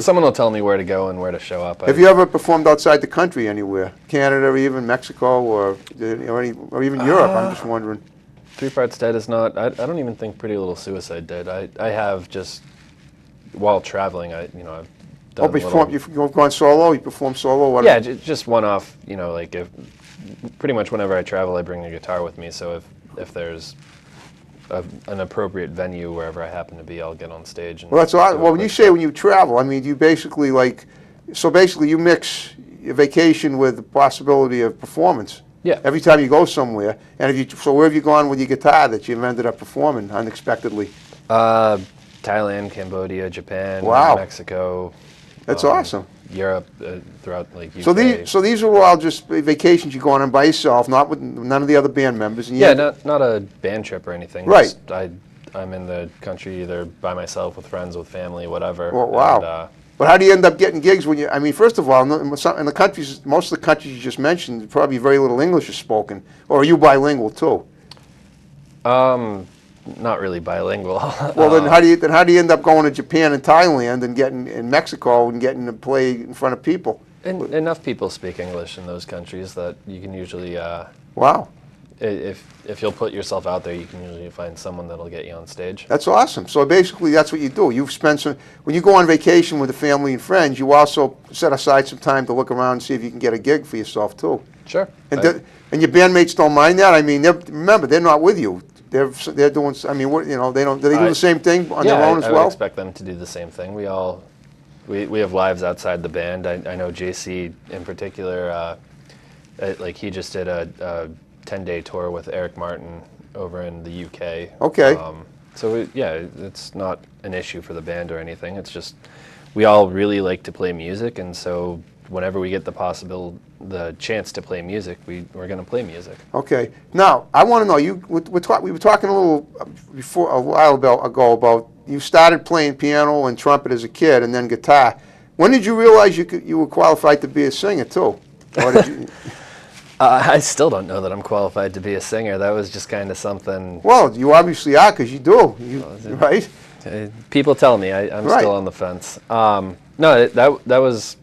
[SPEAKER 2] Someone will tell me where to go and where to show up.
[SPEAKER 1] Have you ever performed outside the country anywhere? Canada or even Mexico or even Europe? I'm just wondering.
[SPEAKER 2] Three Parts Dead is not. I don't even think Pretty Little Suicide did. I have just while traveling. I've done
[SPEAKER 1] You've gone solo. You perform solo. What
[SPEAKER 2] yeah, just one off. Like if pretty much whenever I travel, I bring a guitar with me. So if there's an appropriate venue wherever I happen to be, I'll get on stage. And
[SPEAKER 1] well, that's odd. Well, when you say when you travel, I mean, do you basically so basically you mix a vacation with the possibility of performance.
[SPEAKER 2] Yeah.
[SPEAKER 1] Every time you go somewhere, and so where have you gone with your guitar that you've ended up performing unexpectedly?
[SPEAKER 2] Thailand, Cambodia, Japan, Mexico.
[SPEAKER 1] That's awesome.
[SPEAKER 2] Europe, throughout UK.
[SPEAKER 1] So these are all just vacations you go on by yourself, not with none of the other band members. And
[SPEAKER 2] yeah, not a band trip or anything.
[SPEAKER 1] Right.
[SPEAKER 2] Just, I'm in the country either by myself, with friends, with family, whatever.
[SPEAKER 1] Well, wow. And, but how do you end up getting gigs when you? I mean, first of all, in the countries, most of the countries you just mentioned, probably very little English is spoken. Or are you bilingual too?
[SPEAKER 2] Not really bilingual.
[SPEAKER 1] Well, then how do you end up going to Japan and Thailand and getting in Mexico and getting to play in front of people?
[SPEAKER 2] Enough people speak English in those countries that you can usually.
[SPEAKER 1] Wow.
[SPEAKER 2] If you'll put yourself out there, you can usually find someone that'll get you on stage.
[SPEAKER 1] That's awesome. So basically, that's what you do. You've spent when you go on vacation with the family and friends, you also set aside some time to look around and see if you can get a gig for yourself too.
[SPEAKER 2] Sure.
[SPEAKER 1] And your bandmates don't mind that. I mean, remember, they're not with you. They're doing. I mean, they don't. Do they do the same thing on their own as well?
[SPEAKER 2] I would expect them to do the same thing. We have lives outside the band. I know JC in particular. Like he just did a 10-day tour with Eric Martin over in the UK.
[SPEAKER 1] Okay.
[SPEAKER 2] So it's not an issue for the band or anything. It's just we all really like to play music, and so whenever we get the chance to play music, we're going to play music.
[SPEAKER 1] Okay. Now I want to know we were talking a little a while ago about you started playing piano and trumpet as a kid, and then guitar. When did you realize you were qualified to be a singer too? Or did you?
[SPEAKER 2] I still don't know that I'm qualified to be a singer. That was just kind of something.
[SPEAKER 1] Well, you obviously are because you do, right?
[SPEAKER 2] People tell me I'm still on the fence. No, that was.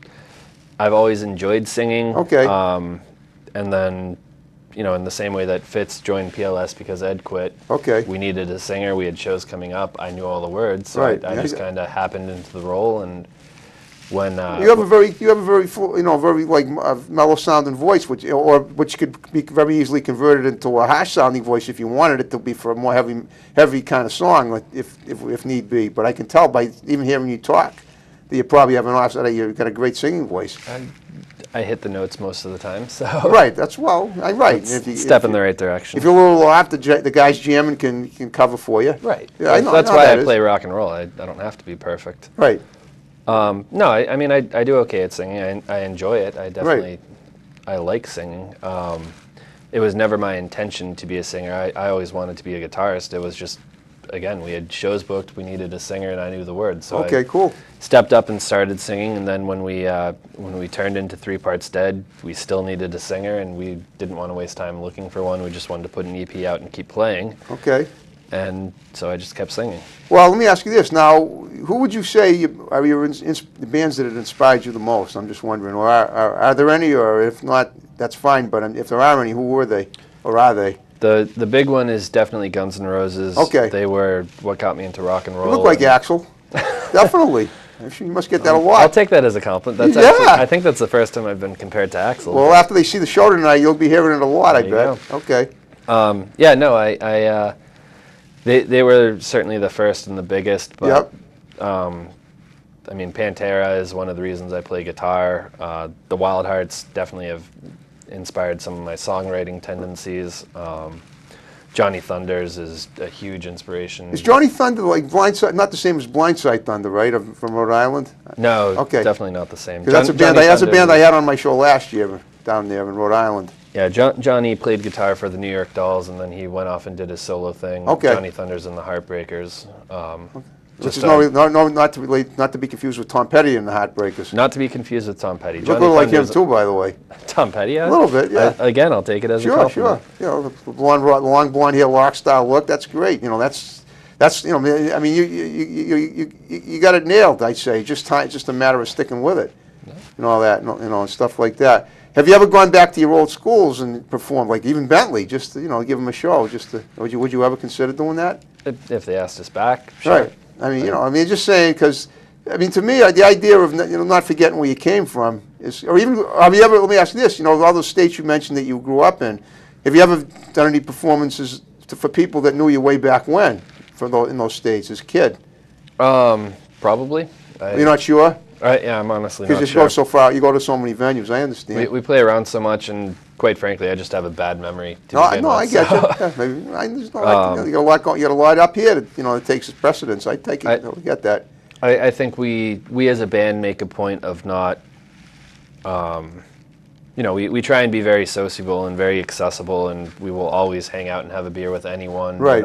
[SPEAKER 2] I've always enjoyed singing.
[SPEAKER 1] Okay.
[SPEAKER 2] And then, in the same way that Fitz joined PLS because Ed quit.
[SPEAKER 1] Okay.
[SPEAKER 2] We needed a singer. We had shows coming up. I knew all the words, so
[SPEAKER 1] right.
[SPEAKER 2] I just kind of happened into the role. And when
[SPEAKER 1] you have a very full, very mellow sounding voice, which could be very easily converted into a harsh sounding voice if you wanted it to be for a more heavy kind of song, like if need be. But I can tell by even hearing you talk that you probably have an offset. You've got a great singing voice.
[SPEAKER 2] I hit the notes most of the time, so
[SPEAKER 1] right. That's right.
[SPEAKER 2] Step in the right direction.
[SPEAKER 1] If you're a little off, the guys jamming can cover for you.
[SPEAKER 2] Right.
[SPEAKER 1] Yeah, I know.
[SPEAKER 2] That's why I play rock and roll. I don't have to be perfect.
[SPEAKER 1] Right.
[SPEAKER 2] No, I mean, I do okay at singing. I enjoy it. I definitely, I like singing. It was never my intention to be a singer. I always wanted to be a guitarist. It was just, again, we had shows booked. We needed a singer, and I knew the words. So
[SPEAKER 1] okay, cool.
[SPEAKER 2] Stepped up and started singing, and then when we turned into Three Parts Dead, we still needed a singer, and we didn't want to waste time looking for one. We just wanted to put an EP out and keep playing.
[SPEAKER 1] Okay.
[SPEAKER 2] And so I just kept singing.
[SPEAKER 1] Well, let me ask you this. Now, who would you say are the bands that have inspired you the most? I'm just wondering. Or are there any? Or if not, that's fine. But if there are any, who were they? Or are they?
[SPEAKER 2] The big one is definitely Guns N' Roses.
[SPEAKER 1] Okay.
[SPEAKER 2] They were what got me into rock and roll.
[SPEAKER 1] You look like Axl. Definitely. You must get that a lot.
[SPEAKER 2] I'll take that as a compliment. That's actually, I think that's the first time I've been compared to Axl.
[SPEAKER 1] Well, after they see the show tonight, you'll be hearing it a lot, I bet.
[SPEAKER 2] Go.
[SPEAKER 1] Okay.
[SPEAKER 2] Yeah, no, they were certainly the first and the biggest, but I mean, Pantera is one of the reasons I play guitar. The Wild Hearts definitely have inspired some of my songwriting tendencies. Johnny Thunders is a huge inspiration.
[SPEAKER 1] Is Johnny Thunder like Blindside? Not the same as Blindside Thunder, right? From Rhode Island?
[SPEAKER 2] No,
[SPEAKER 1] okay.
[SPEAKER 2] Definitely not the same.
[SPEAKER 1] That's a band. That's a band I had on my show last year down there in Rhode Island.
[SPEAKER 2] Yeah, Johnny played guitar for the New York Dolls, and then he went off and did his solo thing.
[SPEAKER 1] Okay.
[SPEAKER 2] Johnny Thunders and the Heartbreakers.
[SPEAKER 1] Which is not to be confused with Tom Petty and the Heartbreakers.
[SPEAKER 2] Not to be confused with Tom Petty.
[SPEAKER 1] You look a little like him too, by the way.
[SPEAKER 2] Tom Petty, yeah?
[SPEAKER 1] A little bit, yeah.
[SPEAKER 2] Again, I'll take it as a compliment.
[SPEAKER 1] Sure. The long blonde hair, rock style look. That's great. That's I mean, you got it nailed. I'd say just a matter of sticking with it. Yeah. And all that, and stuff like that. Have you ever gone back to your old schools and performed, like even Bentley, just to, give them a show? Just to, would you ever consider doing that?
[SPEAKER 2] If they asked us back, sure.
[SPEAKER 1] Right. I mean, just saying, because, to me, the idea of not forgetting where you came from is, or even, have you ever? Let me ask you this: all those states you mentioned that you grew up in, have you ever done any performances for people that knew you way back when, in those states as a kid?
[SPEAKER 2] Probably.
[SPEAKER 1] You're not sure?
[SPEAKER 2] Yeah, I'm honestly not sure.
[SPEAKER 1] Because you go so far, you go to so many venues. I understand.
[SPEAKER 2] We play around so much, and quite frankly, I just have a bad memory.
[SPEAKER 1] I get you. Yeah, maybe you got a lot going. You got a lot up here that takes its precedence. I take it. I get that.
[SPEAKER 2] I think we as a band make a point of not. We try and be very sociable and very accessible, and we will always hang out and have a beer with anyone.
[SPEAKER 1] Right.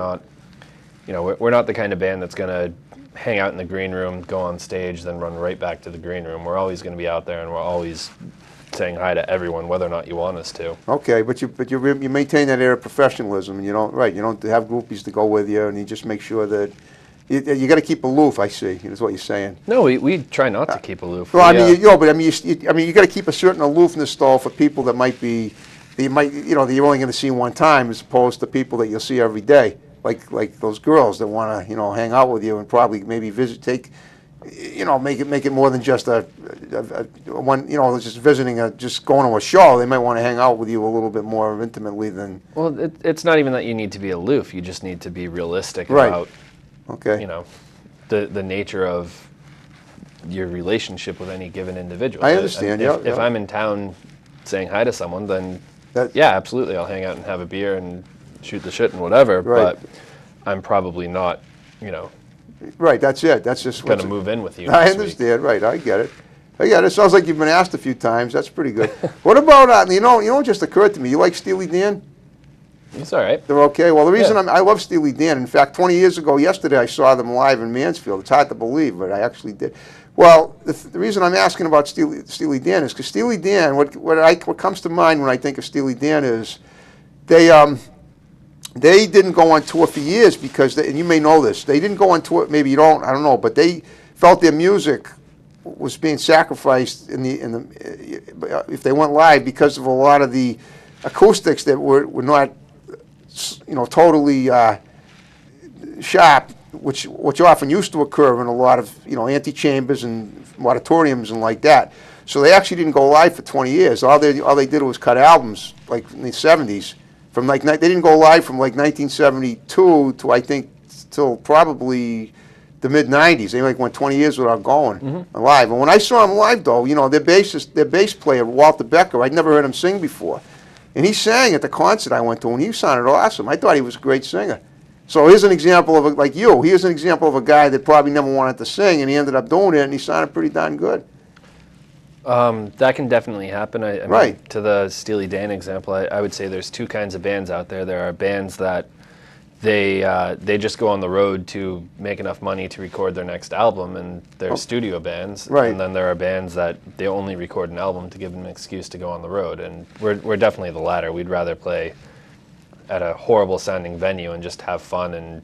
[SPEAKER 2] We're not the kind of band that's gonna hang out in the green room, go on stage, then run right back to the green room. We're always going to be out there, and we're always saying hi to everyone, whether or not you want us to.
[SPEAKER 1] Okay, but you maintain that air of professionalism, and you don't have groupies to go with you, and you just make sure that you got to keep aloof. I see. Is what you're saying.
[SPEAKER 2] No, we try not to keep aloof.
[SPEAKER 1] Well, you got to keep a certain aloofness though for people that might be, that you're only going to see one time, as opposed to people that you'll see every day. Like those girls that want to hang out with you and probably maybe make it more than just a one just visiting just going to a show. They might want to hang out with you a little bit more intimately than.
[SPEAKER 2] Well, it's not even that you need to be aloof. You just need to be realistic
[SPEAKER 1] right.
[SPEAKER 2] about
[SPEAKER 1] the
[SPEAKER 2] nature of your relationship with any given individual.
[SPEAKER 1] I understand.
[SPEAKER 2] If I'm in town saying hi to someone, then yeah, absolutely, I'll hang out and have a beer and shoot the shit and whatever,
[SPEAKER 1] right.
[SPEAKER 2] But I'm probably not,
[SPEAKER 1] Right, that's it. That's just
[SPEAKER 2] going to move in with you.
[SPEAKER 1] I understand. Right, I get it. It sounds like you've been asked a few times. That's pretty good. What about what just occurred to me? You like Steely Dan?
[SPEAKER 2] It's all right.
[SPEAKER 1] They're okay. Well, the reason I love Steely Dan. In fact, 20 years ago yesterday, I saw them live in Mansfield. It's hard to believe, but I actually did. Well, the reason I'm asking about Steely Dan is because Steely Dan. What comes to mind when I think of Steely Dan is they didn't go on tour for years because, and you may know this, they didn't go on tour, maybe you don't, I don't know, but they felt their music was being sacrificed if they went live because of a lot of the acoustics that were not, totally sharp, which often used to occur in a lot of, antechambers and auditoriums and like that. So they actually didn't go live for 20 years. All they did was cut albums, like in the 70s. They didn't go live from like 1972 to I think till probably the mid 90s. They went 20 years without going live. And when I saw them live, though, their bass player Walter Becker, I'd never heard him sing before, and he sang at the concert I went to, and he sounded awesome. I thought he was a great singer. So here's an example of here's an example of a guy that probably never wanted to sing, and he ended up doing it, and he sounded pretty darn good.
[SPEAKER 2] That can definitely happen. I mean,
[SPEAKER 1] right.
[SPEAKER 2] To the Steely Dan example, I would say there's two kinds of bands out there. There are bands that they just go on the road to make enough money to record their next album, and they're studio bands.
[SPEAKER 1] Right.
[SPEAKER 2] And then there are bands that they only record an album to give them an excuse to go on the road. And we're definitely the latter. We'd rather play at a horrible sounding venue and just have fun and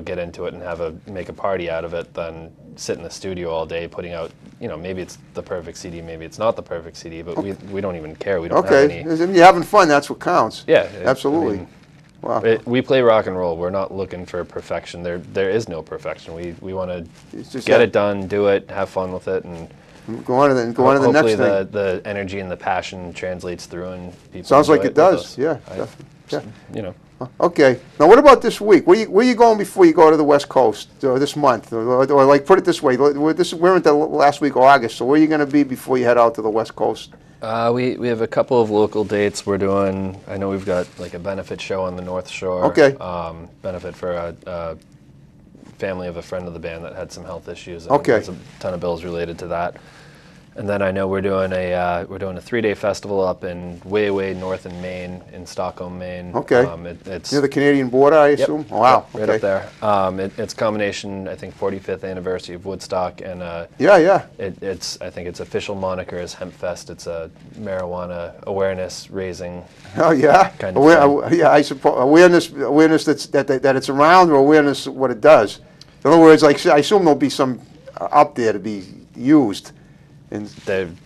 [SPEAKER 2] get into it and make a party out of it than sit in the studio all day putting out, maybe it's the perfect CD, maybe it's not the perfect CD, but we don't even care. We don't have any.
[SPEAKER 1] If you're having fun, that's what counts.
[SPEAKER 2] Yeah,
[SPEAKER 1] absolutely. Wow.
[SPEAKER 2] We play rock and roll. We're not looking for perfection. There is no perfection. We want to get it done, do it, have fun with it, and
[SPEAKER 1] go on to the next thing.
[SPEAKER 2] Hopefully the energy and the passion translates through, and people
[SPEAKER 1] sounds like it does. Yeah. Okay. Now, what about this week? Where you going before you go to the West Coast this month? Or like, put it this way: we're into last week of August. So, where are you going to be before you head out to the West Coast?
[SPEAKER 2] We have a couple of local dates. We're doing. I know we've got like a benefit show on the North Shore.
[SPEAKER 1] Okay.
[SPEAKER 2] Benefit for a family of a friend of the band that had some health issues. And
[SPEAKER 1] okay.
[SPEAKER 2] There's a ton of bills related to that. And then I know we're doing a 3-day festival up in way north in Maine, in Stockholm, Maine.
[SPEAKER 1] Okay.
[SPEAKER 2] It's
[SPEAKER 1] near the Canadian border, I assume.
[SPEAKER 2] Yep,
[SPEAKER 1] oh, wow.
[SPEAKER 2] Right up there. It's a combination. I think 45th anniversary of Woodstock, and
[SPEAKER 1] yeah.
[SPEAKER 2] I think its official moniker is Hempfest. It's a marijuana awareness raising.
[SPEAKER 1] Oh yeah.
[SPEAKER 2] Kind of
[SPEAKER 1] yeah, I suppose awareness that it's around, or awareness of what it does. In other words, like I assume there'll be some up there to be used.
[SPEAKER 2] And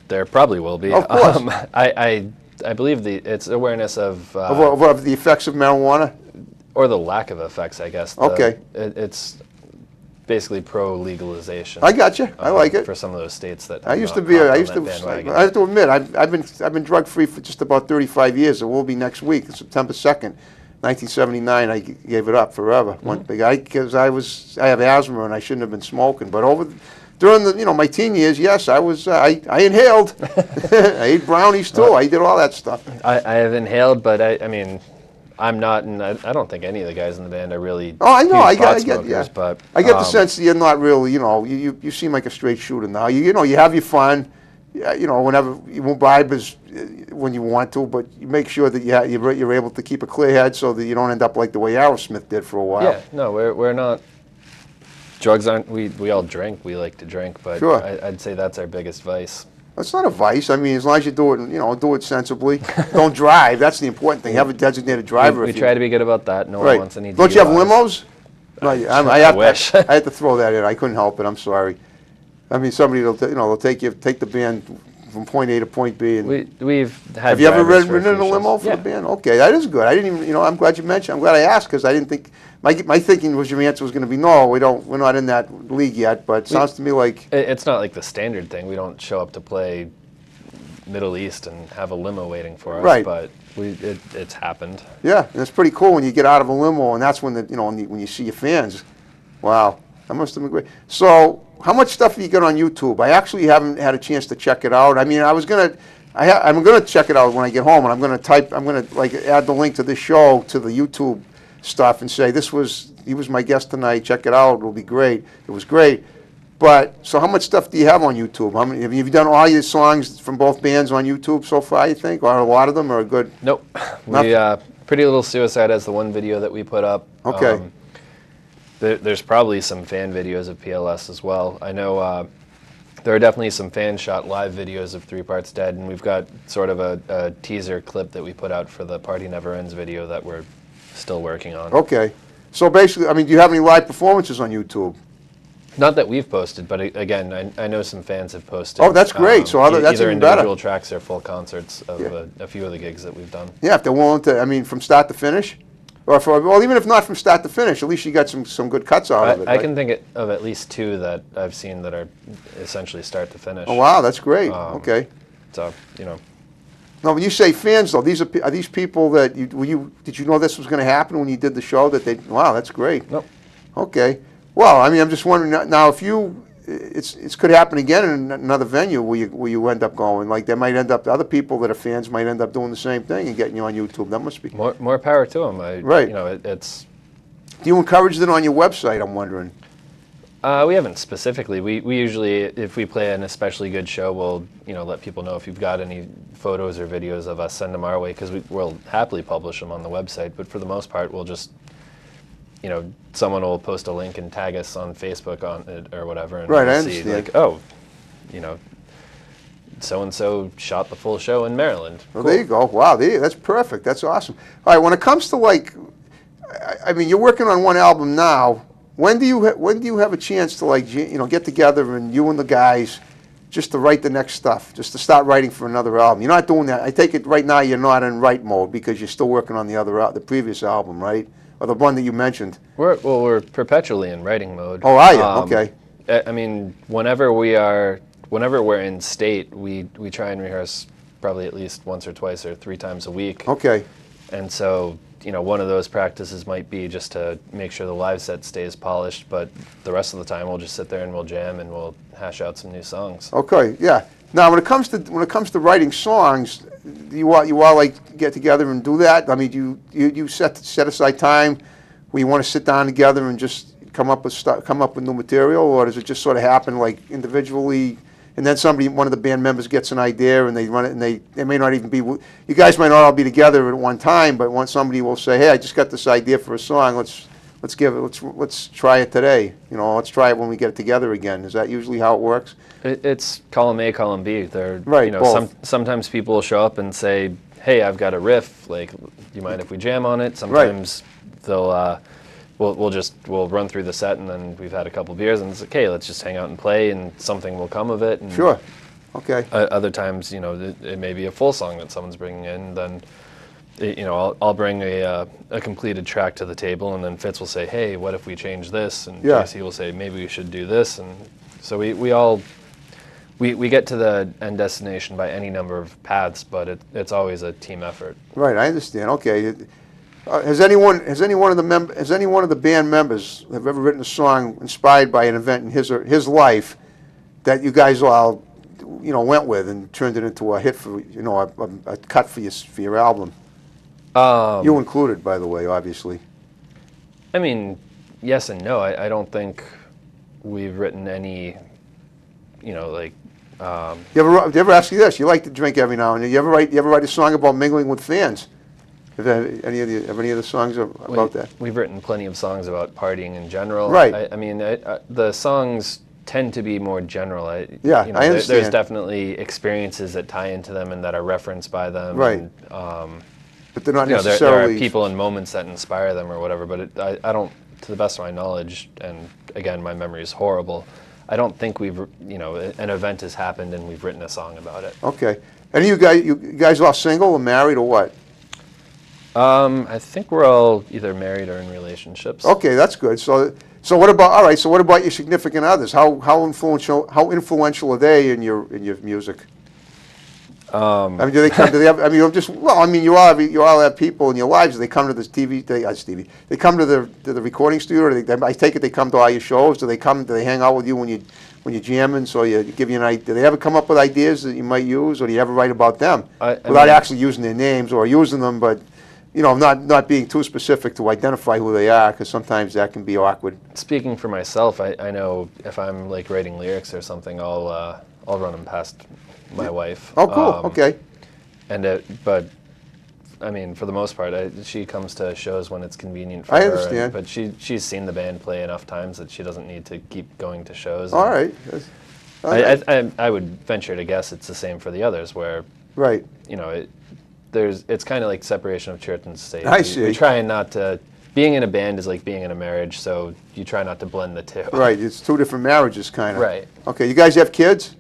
[SPEAKER 2] there probably will be.
[SPEAKER 1] Of course.
[SPEAKER 2] I believe it's awareness of
[SPEAKER 1] of the effects of marijuana,
[SPEAKER 2] or the lack of effects, I guess.
[SPEAKER 1] Okay.
[SPEAKER 2] It's basically pro-legalization.
[SPEAKER 1] I got you. I like it.
[SPEAKER 2] For some of those states that
[SPEAKER 1] I
[SPEAKER 2] have
[SPEAKER 1] used
[SPEAKER 2] not
[SPEAKER 1] to be.
[SPEAKER 2] hopped
[SPEAKER 1] I
[SPEAKER 2] on
[SPEAKER 1] used
[SPEAKER 2] that
[SPEAKER 1] to.
[SPEAKER 2] bandwagon
[SPEAKER 1] I have
[SPEAKER 2] yet.
[SPEAKER 1] to admit, I've been drug free for just about 35 years. It will be next week, September 2nd, 1979. I gave it up forever. One big because I have asthma and I shouldn't have been smoking. But during the my teen years, yes, I was. I inhaled. I ate brownies too. I did all that stuff.
[SPEAKER 2] I have inhaled, but I mean, I'm not, and I don't think any of the guys in the band are really.
[SPEAKER 1] Oh, I know.
[SPEAKER 2] huge pot smokers, but
[SPEAKER 1] I get the sense that you're not really. You seem like a straight shooter now. You have your fun. Whenever you won't bribe as when you want to, but you make sure that you're able to keep a clear head so that you don't end up like the way Aerosmith did for a while.
[SPEAKER 2] Yeah, no, we're not. Drugs aren't. We all drink. We like to drink, but
[SPEAKER 1] sure.
[SPEAKER 2] I'd say that's our biggest vice.
[SPEAKER 1] It's not a vice. I mean, as long as you do it, do it sensibly. Don't drive. That's the important thing. Have a designated driver.
[SPEAKER 2] We try to be good about that. No
[SPEAKER 1] right.
[SPEAKER 2] one wants any DUIs.
[SPEAKER 1] Don't you have limos? No,
[SPEAKER 2] I wish.
[SPEAKER 1] I had to throw that in. I couldn't help it. I'm sorry. I mean, somebody will take the band from point A to point B. And
[SPEAKER 2] we've had.
[SPEAKER 1] Have you ever ridden in a
[SPEAKER 2] shows.
[SPEAKER 1] limo for the band? Okay, that is good. I didn't even. I'm glad you mentioned. I'm glad I asked because I didn't think. My thinking was your answer was going to be no. We're not in that league yet. But it sounds to me like
[SPEAKER 2] it's not like the standard thing. We don't show up to play Middle East and have a limo waiting for us.
[SPEAKER 1] Right.
[SPEAKER 2] But it's happened.
[SPEAKER 1] Yeah, and it's pretty cool when you get out of a limo and that's when when you see your fans. Wow, that must have been great. So, how much stuff have you got on YouTube? I actually haven't had a chance to check it out. I mean, I'm gonna check it out when I get home, and I'm gonna like add the link to this show to the YouTube stuff and say he was my guest tonight. Check it out. It'll be great. It was great. But so, how much stuff do you have on YouTube? How many have you done? All your songs from both bands on YouTube so far? You think, or a lot of them are good?
[SPEAKER 2] Nope. We Pretty Little Suicide has the one video that we put up.
[SPEAKER 1] Okay.
[SPEAKER 2] There's probably some fan videos of PLS as well. I know there are definitely some fan shot live videos of 3 Parts Dead, and we've got sort of a teaser clip that we put out for the Party Never Ends video that we're still working on.
[SPEAKER 1] Okay. So basically, I mean, do you have any live performances on YouTube?
[SPEAKER 2] Not that we've posted, but again, I know some fans have posted.
[SPEAKER 1] Oh, that's great. So that's
[SPEAKER 2] either
[SPEAKER 1] even better.
[SPEAKER 2] individual tracks or full concerts of a few of the gigs that we've done.
[SPEAKER 1] Yeah, if they're willing to, I mean, from start to finish? Or even if not from start to finish, at least you got some good cuts out of it.
[SPEAKER 2] I can think of at least 2 that I've seen that are essentially start to finish.
[SPEAKER 1] Oh, wow, that's great. Okay.
[SPEAKER 2] So,
[SPEAKER 1] Now, when you say fans, though, are these people that did you know this was going to happen when you did the show? Wow, that's great.
[SPEAKER 2] Nope.
[SPEAKER 1] Okay. Well, I mean, I'm just wondering now if it could happen again in another venue where you end up going. Like there might end up other people that are fans might end up doing the same thing and getting you on YouTube. That must be
[SPEAKER 2] more power to them.
[SPEAKER 1] Right.
[SPEAKER 2] It's.
[SPEAKER 1] Do you encourage it on your website? I'm wondering.
[SPEAKER 2] We haven't specifically. We usually, if we play an especially good show, we'll let people know if you've got any photos or videos of us, send them our way because we'll happily publish them on the website. But for the most part, we'll just. Someone will post a link and tag us on Facebook on it or whatever, and
[SPEAKER 1] right,
[SPEAKER 2] we'll
[SPEAKER 1] I
[SPEAKER 2] see
[SPEAKER 1] understand.
[SPEAKER 2] like, oh, so and so shot the full show in Maryland.
[SPEAKER 1] Well,
[SPEAKER 2] cool.
[SPEAKER 1] there you go. Wow, that's perfect. That's awesome. All right, when it comes to I mean, you're working on one album now. When do you have a chance to get together and you and the guys just to write the next stuff, just to start writing for another album? You're not doing that. I take it right now you're not in write mode because you're still working on the previous album, right? Or the one that you mentioned.
[SPEAKER 2] We're perpetually in writing mode.
[SPEAKER 1] Oh, are you? Okay.
[SPEAKER 2] I mean, whenever we're in state, we try and rehearse probably at least once or twice or 3 times a week.
[SPEAKER 1] Okay.
[SPEAKER 2] And so, one of those practices might be just to make sure the live set stays polished, but the rest of the time we'll just sit there and we'll jam and we'll hash out some new songs.
[SPEAKER 1] Okay. Yeah. Now, when it comes to writing songs, you all like get together and do that? I mean, do you set aside time where you want to sit down together and just come up with new material, or does it just sort of happen like individually, and then one of the band members gets an idea and they run it, and they may not even be, you guys might not all be together at one time, but somebody will say, hey, I just got this idea for a song, let's try it today. Let's try it when we get it together again. Is that usually how it works?
[SPEAKER 2] It's column A, column B.
[SPEAKER 1] Right, both.
[SPEAKER 2] Sometimes people will show up and say, hey, I've got a riff, like, do you mind if we jam on it? Sometimes they'll, we'll run through the set and then we've had a couple beers and it's like, okay, let's just hang out and play and something will come of it. And
[SPEAKER 1] sure. Okay.
[SPEAKER 2] Other times, it may be a full song that someone's bringing in. Then, I'll bring a completed track to the table, and then Fitz will say, "Hey, what if we change this?" And
[SPEAKER 1] Yeah.
[SPEAKER 2] JC will say, "Maybe we should do this." And so we get to the end destination by any number of paths, but it's always a team effort.
[SPEAKER 1] Right, I understand. Okay. Has any one of the band members have ever written a song inspired by an event in his life that you guys all, went with and turned it into a hit for, a cut for your album? You included, by the way, obviously.
[SPEAKER 2] I mean, yes and no. I don't think we've written any, like.
[SPEAKER 1] You ever ask you this? You like to drink every now and then. You ever write a song about mingling with fans? Have any of the songs about that?
[SPEAKER 2] We've written plenty of songs about partying in general.
[SPEAKER 1] Right.
[SPEAKER 2] I mean, the songs tend to be more general.
[SPEAKER 1] I understand.
[SPEAKER 2] There's definitely experiences that tie into them and that are referenced by them.
[SPEAKER 1] Right.
[SPEAKER 2] And,
[SPEAKER 1] but they're not necessarily.
[SPEAKER 2] There are people and moments that inspire them or whatever. But I don't, to the best of my knowledge, and again, my memory is horrible. I don't think we've, an event has happened and we've written a song about it.
[SPEAKER 1] Okay. And you guys all single or married or what?
[SPEAKER 2] I think we're all either married or in relationships.
[SPEAKER 1] Okay, that's good. So what about, all right, so what about your significant others? How influential are they in your music? I mean, do they have, I mean, you all have people in your lives. Do they come to this TV, they come to the recording studio, or I take it they come to all your shows. Do they hang out with you when you're jamming, so you give you an idea? Do they ever come up with ideas that you might use, or do you ever write about them without actually using their names, or using them, but not being too specific to identify who they are, because sometimes that can be awkward.
[SPEAKER 2] Speaking for myself, I know if I'm like writing lyrics or something, I'll run them past my wife.
[SPEAKER 1] Oh, cool. Okay.
[SPEAKER 2] But I mean, for the most part, she comes to shows when it's convenient for her.
[SPEAKER 1] I understand.
[SPEAKER 2] But she's seen the band play enough times that she doesn't need to keep going to shows.
[SPEAKER 1] All right.
[SPEAKER 2] I would venture to guess it's the same for the others, where
[SPEAKER 1] right.
[SPEAKER 2] It's kind of like separation of church and state.
[SPEAKER 1] I see.
[SPEAKER 2] We try not to. Being in a band is like being in a marriage, so you try not to blend the two.
[SPEAKER 1] Right. It's two different marriages, kind of.
[SPEAKER 2] Right.
[SPEAKER 1] Okay. You guys have kids?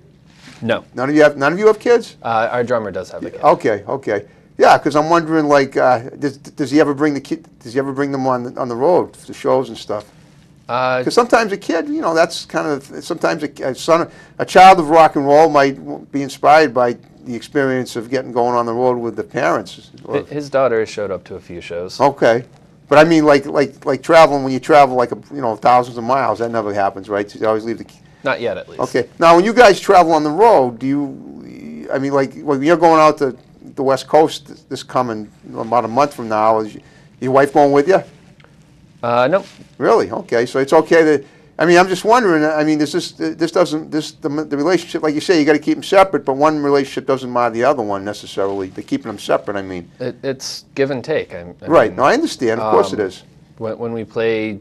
[SPEAKER 2] No.
[SPEAKER 1] None of you have kids?
[SPEAKER 2] Our drummer does have a kid.
[SPEAKER 1] Okay. Okay. Yeah, because I'm wondering, like, does he ever bring the kid? Does he ever bring them on the road to shows and stuff? Because sometimes a kid, that's kind of sometimes a child of rock and roll might be inspired by the experience of going on the road with the parents.
[SPEAKER 2] His daughter showed up to a few shows.
[SPEAKER 1] Okay, but I mean, like traveling, when you travel thousands of miles, that never happens, right? So you always leave the.
[SPEAKER 2] Not yet, at least.
[SPEAKER 1] Okay, now when you guys travel on the road, do you? I mean, like when you're going out to the West Coast this coming about a month from now, is your wife going with you?
[SPEAKER 2] No.
[SPEAKER 1] Really? Okay, so it's okay to. I mean, I'm just wondering. I mean, the relationship, like you say, you got to keep them separate, but one relationship doesn't mind the other one necessarily. They're keeping them separate. I mean,
[SPEAKER 2] it's give and take.
[SPEAKER 1] Right. No, I understand. Of course, it is.
[SPEAKER 2] When we play,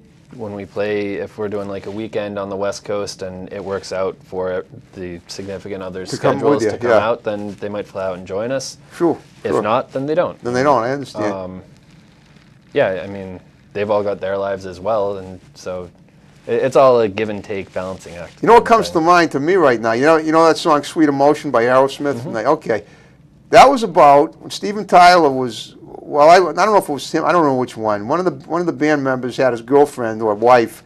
[SPEAKER 2] if we're doing like a weekend on the West Coast and it works out for the significant other's schedules to come out, then they might fly out and join us.
[SPEAKER 1] Sure.
[SPEAKER 2] If not, then they don't.
[SPEAKER 1] Then they don't. I understand.
[SPEAKER 2] Yeah, I mean, they've all got their lives as well, and so it's all a give and take balancing act.
[SPEAKER 1] You know what comes to mind to me right now? You know that song "Sweet Emotion" by Aerosmith?
[SPEAKER 2] Mm-hmm.
[SPEAKER 1] Okay, that was about when Steven Tyler was. Well, I don't know if it was him. I don't know which one. One of the band members had his girlfriend or wife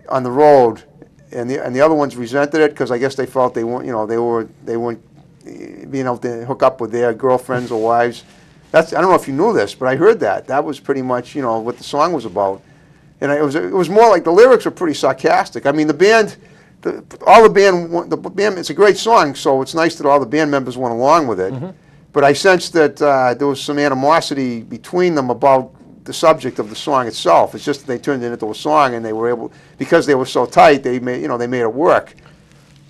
[SPEAKER 1] on the road, and the other ones resented it because I guess they felt they weren't being able to hook up with their girlfriends or wives. I don't know if you knew this, but I heard that. That was pretty much what the song was about, and it was more like the lyrics were pretty sarcastic. I mean, the band. It's a great song, so it's nice that all the band members went along with it. Mm-hmm. But I sensed that there was some animosity between them about the subject of the song itself. It's just that they turned it into a song, and they were able, because they were so tight, they made it work.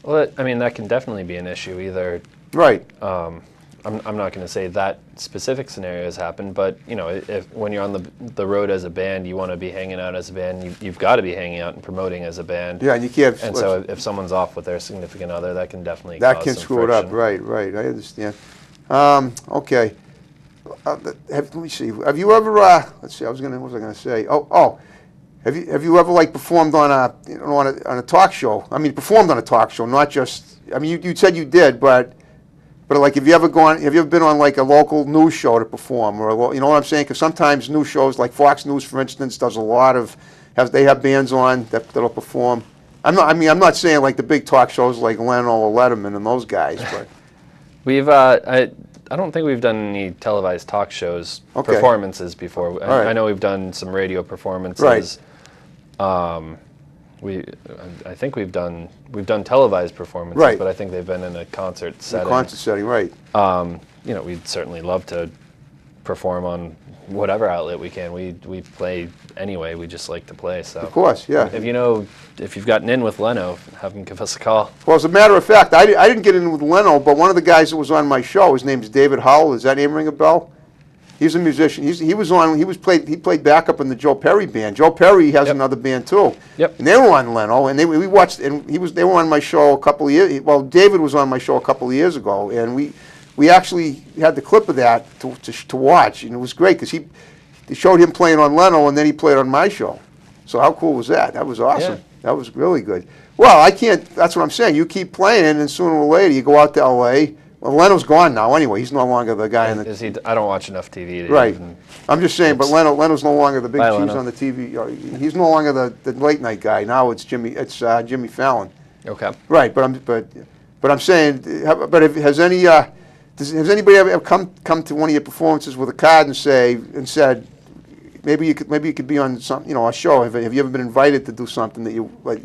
[SPEAKER 2] Well, I mean, that can definitely be an issue. Either
[SPEAKER 1] right.
[SPEAKER 2] I'm not going to say that specific scenario has happened, but if when you're on the road as a band, you want to be hanging out as a band. You've got to be hanging out and promoting as a band.
[SPEAKER 1] Yeah, and you can't.
[SPEAKER 2] And so if someone's off with their significant other, that can definitely
[SPEAKER 1] that
[SPEAKER 2] cause
[SPEAKER 1] can
[SPEAKER 2] some
[SPEAKER 1] screw
[SPEAKER 2] friction.
[SPEAKER 1] it up. Right. I understand. Okay. Let me see. Have you ever? Let's see. What was I going to say? Oh. Have you ever like performed on a on a talk show? I mean, performed on a talk show, not just. I mean, you said you did, but like, have you ever been on like a local news show to perform, or you know what I'm saying? Because sometimes news shows, like Fox News, for instance, does a lot of they have bands on that'll perform. I'm not saying like the big talk shows like Leno or Letterman and those guys, but
[SPEAKER 2] we've I don't think we've done any televised talk shows performances before.
[SPEAKER 1] Right.
[SPEAKER 2] I know we've done some radio performances.
[SPEAKER 1] Right.
[SPEAKER 2] I think we've done televised performances,
[SPEAKER 1] right.
[SPEAKER 2] But I think they've been in a concert setting.
[SPEAKER 1] Concert setting, right?
[SPEAKER 2] You know, we'd certainly love to perform on whatever outlet we can. We play anyway. We just like to play. So
[SPEAKER 1] of course, yeah.
[SPEAKER 2] If you've gotten in with Leno, have him give us a call.
[SPEAKER 1] Well, as a matter of fact, I didn't get in with Leno, but one of the guys that was on my show, his name's David Howell. Does that name ring a bell? He's a musician. He played backup in the Joe Perry band. Joe Perry has another band too.
[SPEAKER 2] Yep.
[SPEAKER 1] And they were on Leno, and we watched, and they were on my show a couple of years. Well, David was on my show a couple of years ago, and we actually had the clip of that to watch, and it was great because they showed him playing on Leno, and then he played on my show. So how cool was that? That was awesome.
[SPEAKER 2] Yeah.
[SPEAKER 1] That was really good. Well, I can't. That's what I'm saying. You keep playing, and sooner or later you go out to L.A. Well, Leno's gone now anyway. He's no longer the guy in the...
[SPEAKER 2] Is he? I don't watch enough TV to
[SPEAKER 1] right.
[SPEAKER 2] even...
[SPEAKER 1] I'm just saying, but Leno's no longer the big cheese
[SPEAKER 2] Leno.
[SPEAKER 1] on the TV. He's no longer the late night guy. Now it's Jimmy Fallon.
[SPEAKER 2] Okay.
[SPEAKER 1] Right, but I'm saying, has anybody ever come to one of your performances with a card and said, maybe you could be on some, a show? Have you ever been invited to do something that you like,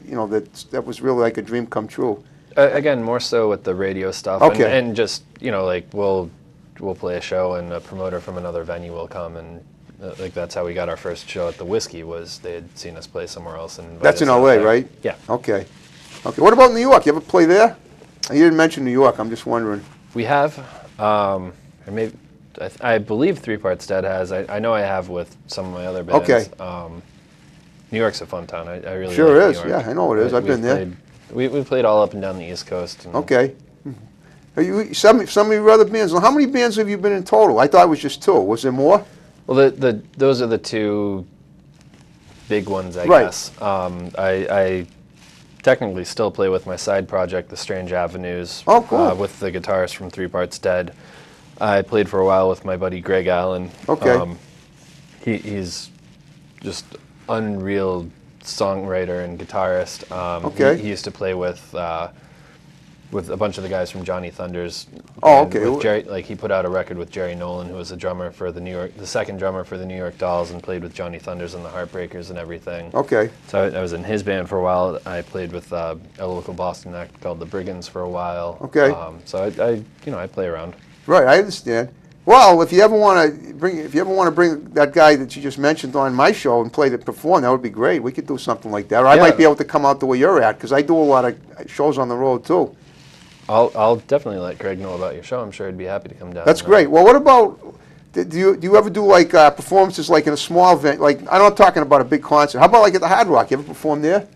[SPEAKER 1] that was really like a dream come true?
[SPEAKER 2] Again, more so with the radio stuff,
[SPEAKER 1] okay.
[SPEAKER 2] and just like we'll play a show and a promoter from another venue will come, and like that's how we got our first show at the Whiskey. Was they had seen us play somewhere else and
[SPEAKER 1] that's in L.A., right?
[SPEAKER 2] Yeah.
[SPEAKER 1] Okay. What about New York? You ever play there? You didn't mention New York. I'm just wondering.
[SPEAKER 2] We have, or maybe I believe Three Parts Dead has. I know I have with some of my other bands.
[SPEAKER 1] Okay.
[SPEAKER 2] New York's a fun town. I really
[SPEAKER 1] sure
[SPEAKER 2] like
[SPEAKER 1] is.
[SPEAKER 2] New York.
[SPEAKER 1] Yeah, I know it is. I've been there.
[SPEAKER 2] We played all up and down the East Coast. And
[SPEAKER 1] okay. Some of your other bands. How many bands have you been in total? I thought it was just two. Was there more?
[SPEAKER 2] Well, those are the two big ones, I guess. I technically still play with my side project, The Strange Avenues.
[SPEAKER 1] Oh, cool.
[SPEAKER 2] With the guitarist from Three Parts Dead. I played for a while with my buddy Greg Allen.
[SPEAKER 1] Okay.
[SPEAKER 2] He's just unreal songwriter and guitarist.
[SPEAKER 1] Okay.
[SPEAKER 2] He used to play with a bunch of the guys from Johnny Thunders.
[SPEAKER 1] Oh, okay.
[SPEAKER 2] With Jerry, he put out a record with Jerry Nolan, who was the drummer for the second drummer for the New York Dolls, and played with Johnny Thunders and the Heartbreakers and everything.
[SPEAKER 1] Okay.
[SPEAKER 2] So I was in his band for a while. I played with a local Boston act called the Brigands for a while.
[SPEAKER 1] Okay.
[SPEAKER 2] So I play around.
[SPEAKER 1] Right, I understand. Well, if you ever want to bring that guy that you just mentioned on my show and perform, that would be great. We could do something like that. Or I might be able to come out the way you're at, because I do a lot of shows on the road too.
[SPEAKER 2] I'll definitely let Greg know about your show. I'm sure he'd be happy to come down.
[SPEAKER 1] That's great. Well, what about, do you ever do like performances like in a small event? Like, I'm not talking about a big concert. How about like at the Hard Rock? You ever perform there?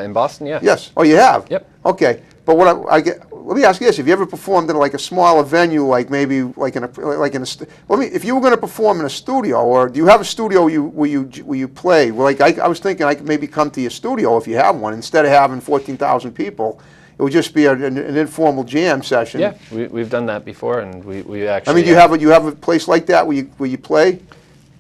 [SPEAKER 2] In Boston, yeah.
[SPEAKER 1] Yes. Oh, you have?
[SPEAKER 2] Yep.
[SPEAKER 1] Okay. But let me ask you this: have you ever performed in like a smaller venue, like maybe if you were going to perform in a studio, or do you have a studio where you play? Well, like I was thinking, I could maybe come to your studio if you have one, instead of having 14,000 people. It would just be an informal jam session.
[SPEAKER 2] Yeah, we've done that before, and we actually.
[SPEAKER 1] I mean, do you have a place like that where you play?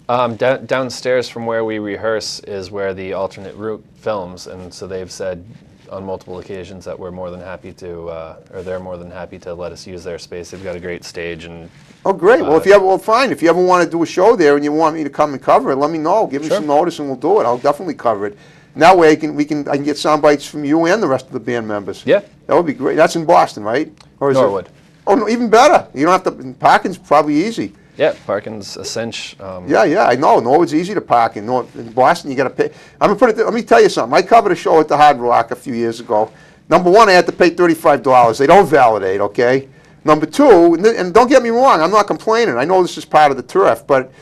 [SPEAKER 2] Downstairs from where we rehearse is where the alternate route films, and so they've said on multiple occasions that we're more than happy to, or they're more than happy to let us use their space. They've got a great stage, and
[SPEAKER 1] oh, great. Well, fine. If you ever want to do a show there and you want me to come and cover it, let me know. Give me some notice, and we'll do it. I'll definitely cover it. And that way, I can get sound bites from you and the rest of the band members.
[SPEAKER 2] Yeah,
[SPEAKER 1] that would be great. That's in Boston, right? Or is
[SPEAKER 2] Norwood.
[SPEAKER 1] Oh, no, even better. You don't have to. Parking's probably easy.
[SPEAKER 2] Yeah, parking's a cinch.
[SPEAKER 1] Yeah, I know. Norwood's easy to park in. In Boston, you got to pay. I'm gonna put it. Let me tell you something. I covered a show at the Hard Rock a few years ago. Number one, I had to pay $35. They don't validate, okay? Number two, and don't get me wrong, I'm not complaining. I know this is part of the turf, but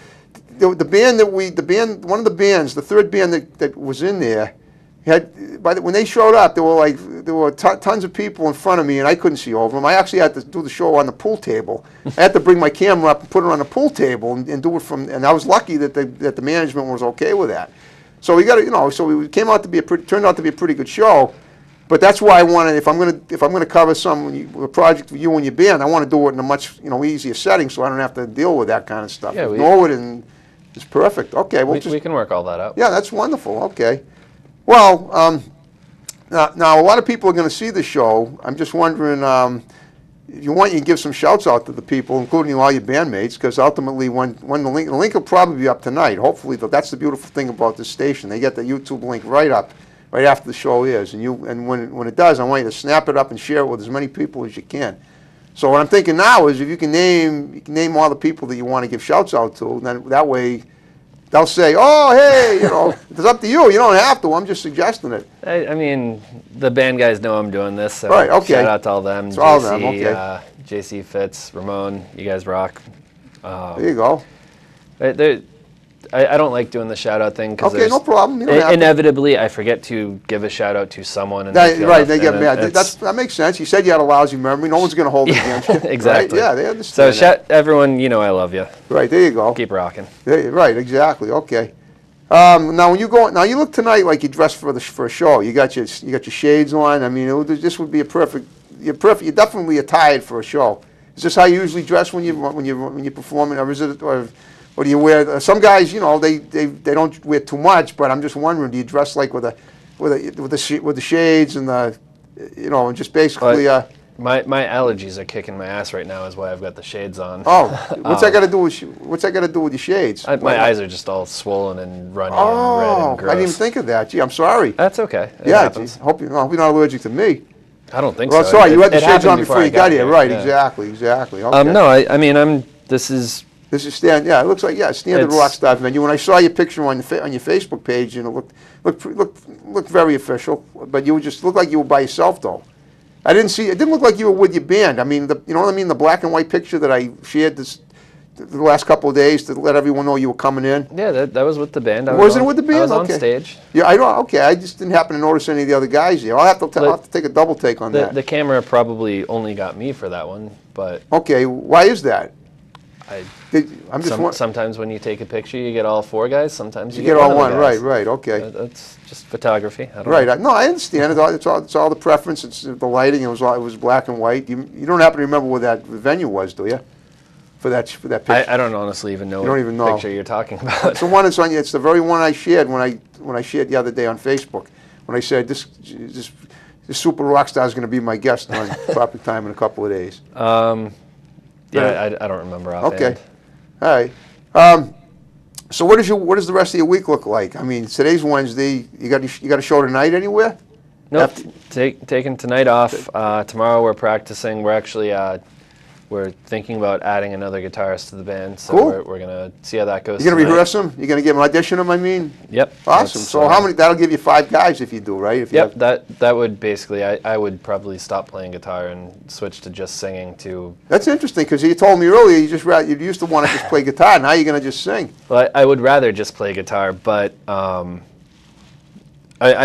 [SPEAKER 1] one of the bands, the third band that was in there, when they showed up, there were tons of people in front of me, and I couldn't see over them. I actually had to do the show on the pool table. I had to bring my camera up and put it on the pool table and do it from. And I was lucky that the management was okay with that. So we got to, you know, so it came out to be turned out to be a pretty good show. But that's why I wanted, if I'm gonna cover a project for you and your band, I want to do it in a much, you know, easier setting, so I don't have to deal with that kind of stuff.
[SPEAKER 2] Yeah,
[SPEAKER 1] Norwood, and it's perfect. Okay,
[SPEAKER 2] we can work all that out.
[SPEAKER 1] Yeah, that's wonderful. Okay. Well, now a lot of people are going to see the show. I'm just wondering, if you want, you can give some shouts out to the people, including all your bandmates, because ultimately, when the link will probably be up tonight. Hopefully, that's the beautiful thing about this station. They get the YouTube link right up, right after the show is, and when it does, I want you to snap it up and share it with as many people as you can. So what I'm thinking now is, if you can name all the people that you want to give shouts out to, then that way they'll say, "Oh, hey, you know, it's up to you. You don't have to. I'm just suggesting it."
[SPEAKER 2] I mean, the band guys know I'm doing this, so
[SPEAKER 1] right, okay.
[SPEAKER 2] Shout out to all them.
[SPEAKER 1] It's all them, okay.
[SPEAKER 2] JC, Fitz, Ramon, you guys rock.
[SPEAKER 1] There you go.
[SPEAKER 2] I don't like doing the shout out thing because
[SPEAKER 1] no problem. You don't have
[SPEAKER 2] inevitably I forget to give a shout out to someone. And
[SPEAKER 1] they get mad. That makes sense. You said you had a lousy memory. No one's going to hold it against you.
[SPEAKER 2] Exactly.
[SPEAKER 1] Right? Yeah, they understand.
[SPEAKER 2] So everyone, you know I love you.
[SPEAKER 1] Right, there you go.
[SPEAKER 2] Keep rocking.
[SPEAKER 1] Right, exactly. Okay. Now when you look tonight like you dressed for a show. You got your shades on. I mean, this would be a perfect. You're definitely attired for a show. Is this how you usually dress when you're performing, or is it or do you wear? Some guys, you know, they don't wear too much, but I'm just wondering, do you dress like with the shades and the, you know, and just basically?
[SPEAKER 2] My allergies are kicking my ass right now, is why I've got the shades on.
[SPEAKER 1] Oh, what's that got to do with your shades?
[SPEAKER 2] My eyes are just all swollen and runny and red and gross.
[SPEAKER 1] I didn't even think of that. Gee, I'm sorry.
[SPEAKER 2] That's okay. It happens.
[SPEAKER 1] Hope you're not allergic to me.
[SPEAKER 2] I don't think
[SPEAKER 1] so.
[SPEAKER 2] Well,
[SPEAKER 1] sorry, you had the shades on before you got here. Right, yeah. Exactly. Okay.
[SPEAKER 2] No, I mean, This is
[SPEAKER 1] it looks like standard rock star venue. When I saw your picture on your Facebook page, you know, looked very official. But you just looked like you were by yourself, though. I didn't see. It didn't look like you were with your band. I mean, you know what I mean? The black and white picture that I shared the last couple of days to let everyone know you were coming in.
[SPEAKER 2] Yeah, that was with the band.
[SPEAKER 1] Was it with the band?
[SPEAKER 2] I was
[SPEAKER 1] okay.
[SPEAKER 2] on stage.
[SPEAKER 1] Yeah, I don't. Okay, I just didn't happen to notice any of the other guys there. I'll have to take a double take on that.
[SPEAKER 2] The camera probably only got me for that one, but.
[SPEAKER 1] Okay, why is that?
[SPEAKER 2] Sometimes when you take a picture, you get all four guys. Sometimes you
[SPEAKER 1] get all one. Right. Okay.
[SPEAKER 2] That's just photography. I don't know.
[SPEAKER 1] No, I understand. It's all the preference. It's the lighting. It was black and white. You don't happen to remember where that venue was, do you? For that picture.
[SPEAKER 2] I don't honestly even know. You don't even know picture you're talking about.
[SPEAKER 1] It's the one that's on you. It's the very one I shared when I shared the other day on Facebook, when I said this super rock star is going to be my guest on Topic Time in a couple of days.
[SPEAKER 2] Yeah, I don't remember offhand.
[SPEAKER 1] Okay, all right. So what does the rest of your week look like? I mean, today's Wednesday. You got a show tonight anywhere?
[SPEAKER 2] Nope. Taking tonight off. Tomorrow we're practicing. We're actually we're thinking about adding another guitarist to the band. So
[SPEAKER 1] cool.
[SPEAKER 2] we're gonna see how that goes.
[SPEAKER 1] You're gonna rehearse them? You're gonna give them audition them? I mean.
[SPEAKER 2] Yep.
[SPEAKER 1] Awesome. So how many? That'll give you 5 guys if you do, right? If you
[SPEAKER 2] yep. That would basically. I would probably stop playing guitar and switch to just singing.
[SPEAKER 1] That's interesting, because you told me earlier you used to want to just play guitar. Now you're gonna just sing.
[SPEAKER 2] Well, I would rather just play guitar, but I'd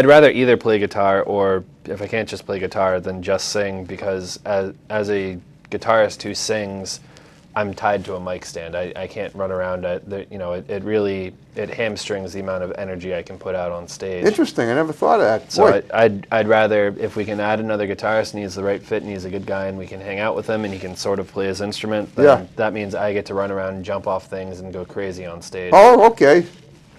[SPEAKER 2] rather either play guitar, or if I can't just play guitar, then just sing, because as a guitarist who sings, I'm tied to a mic stand. I can't run around. It really hamstrings the amount of energy I can put out on stage.
[SPEAKER 1] Interesting. I never thought of that.
[SPEAKER 2] So I'd rather, if we can add another guitarist and he's the right fit and he's a good guy and we can hang out with him and he can sort of play his instrument, then that means I get to run around and jump off things and go crazy on stage.
[SPEAKER 1] Oh, okay.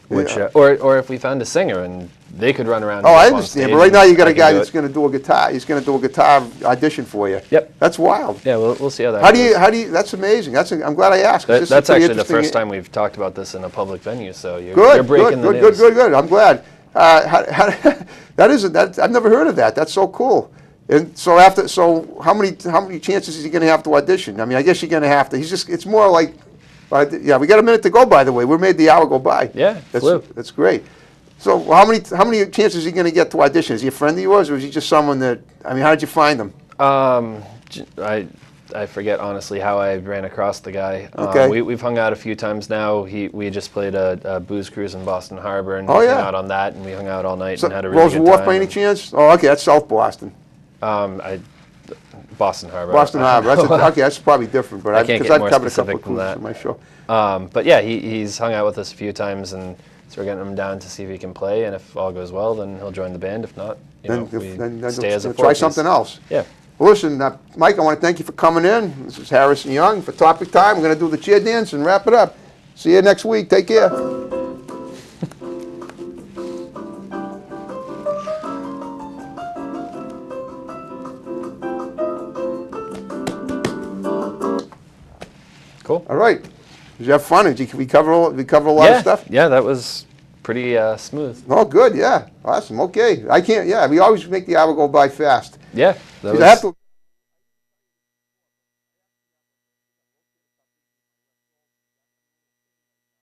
[SPEAKER 2] Which, or if we found a singer and they could run around.
[SPEAKER 1] Oh, I understand. But right now you got a guy that's going to do a guitar. He's going to do a guitar audition for you.
[SPEAKER 2] Yep.
[SPEAKER 1] That's wild.
[SPEAKER 2] Yeah, we'll see how that goes.
[SPEAKER 1] How do you? That's amazing. I'm glad I asked.
[SPEAKER 2] That's actually the first time we've talked about this in a public venue. So you're breaking the news.
[SPEAKER 1] Good. I'm glad. I've never heard of that. That's so cool. And so how many chances is he going to have to audition? I mean, I guess you're going to have to. It's more like. Yeah, we got a minute to go, by the way. We made the hour go by.
[SPEAKER 2] Yeah,
[SPEAKER 1] that's great. So how many chances is he going to get to audition? Is he a friend of yours, or is he just someone that, I mean, how did you find him?
[SPEAKER 2] I forget, honestly, how I ran across the guy.
[SPEAKER 1] Okay.
[SPEAKER 2] We've hung out a few times now. We just played a booze cruise in Boston Harbor, and we hung out on that, and we hung out all night and had a really good time.
[SPEAKER 1] Rose Wharf, by any chance? Oh, okay, that's South Boston.
[SPEAKER 2] Boston Harbor.
[SPEAKER 1] Boston Harbor. Okay, that's probably different, but
[SPEAKER 2] I can't get more
[SPEAKER 1] covered a couple
[SPEAKER 2] specific
[SPEAKER 1] of
[SPEAKER 2] than
[SPEAKER 1] cruises
[SPEAKER 2] that
[SPEAKER 1] on my show.
[SPEAKER 2] But yeah, he's hung out with us a few times, and So we're getting him down to see if he can play, and if all goes well, then he'll join the band. If not,
[SPEAKER 1] then
[SPEAKER 2] stay as a
[SPEAKER 1] try something else.
[SPEAKER 2] Yeah.
[SPEAKER 1] Well, listen, Mike, I want to thank you for coming in. This is Harrison Young for Topic Time. We're going to do the cheer dance and wrap it up. See you next week. Take care.
[SPEAKER 2] Cool.
[SPEAKER 1] All right. Did you have fun? Did we cover a lot of stuff?
[SPEAKER 2] Yeah, that was pretty smooth.
[SPEAKER 1] Oh, good. Yeah. Awesome. Okay. I can't. Yeah. We always make the hour go by fast.
[SPEAKER 2] Yeah.
[SPEAKER 1] I have to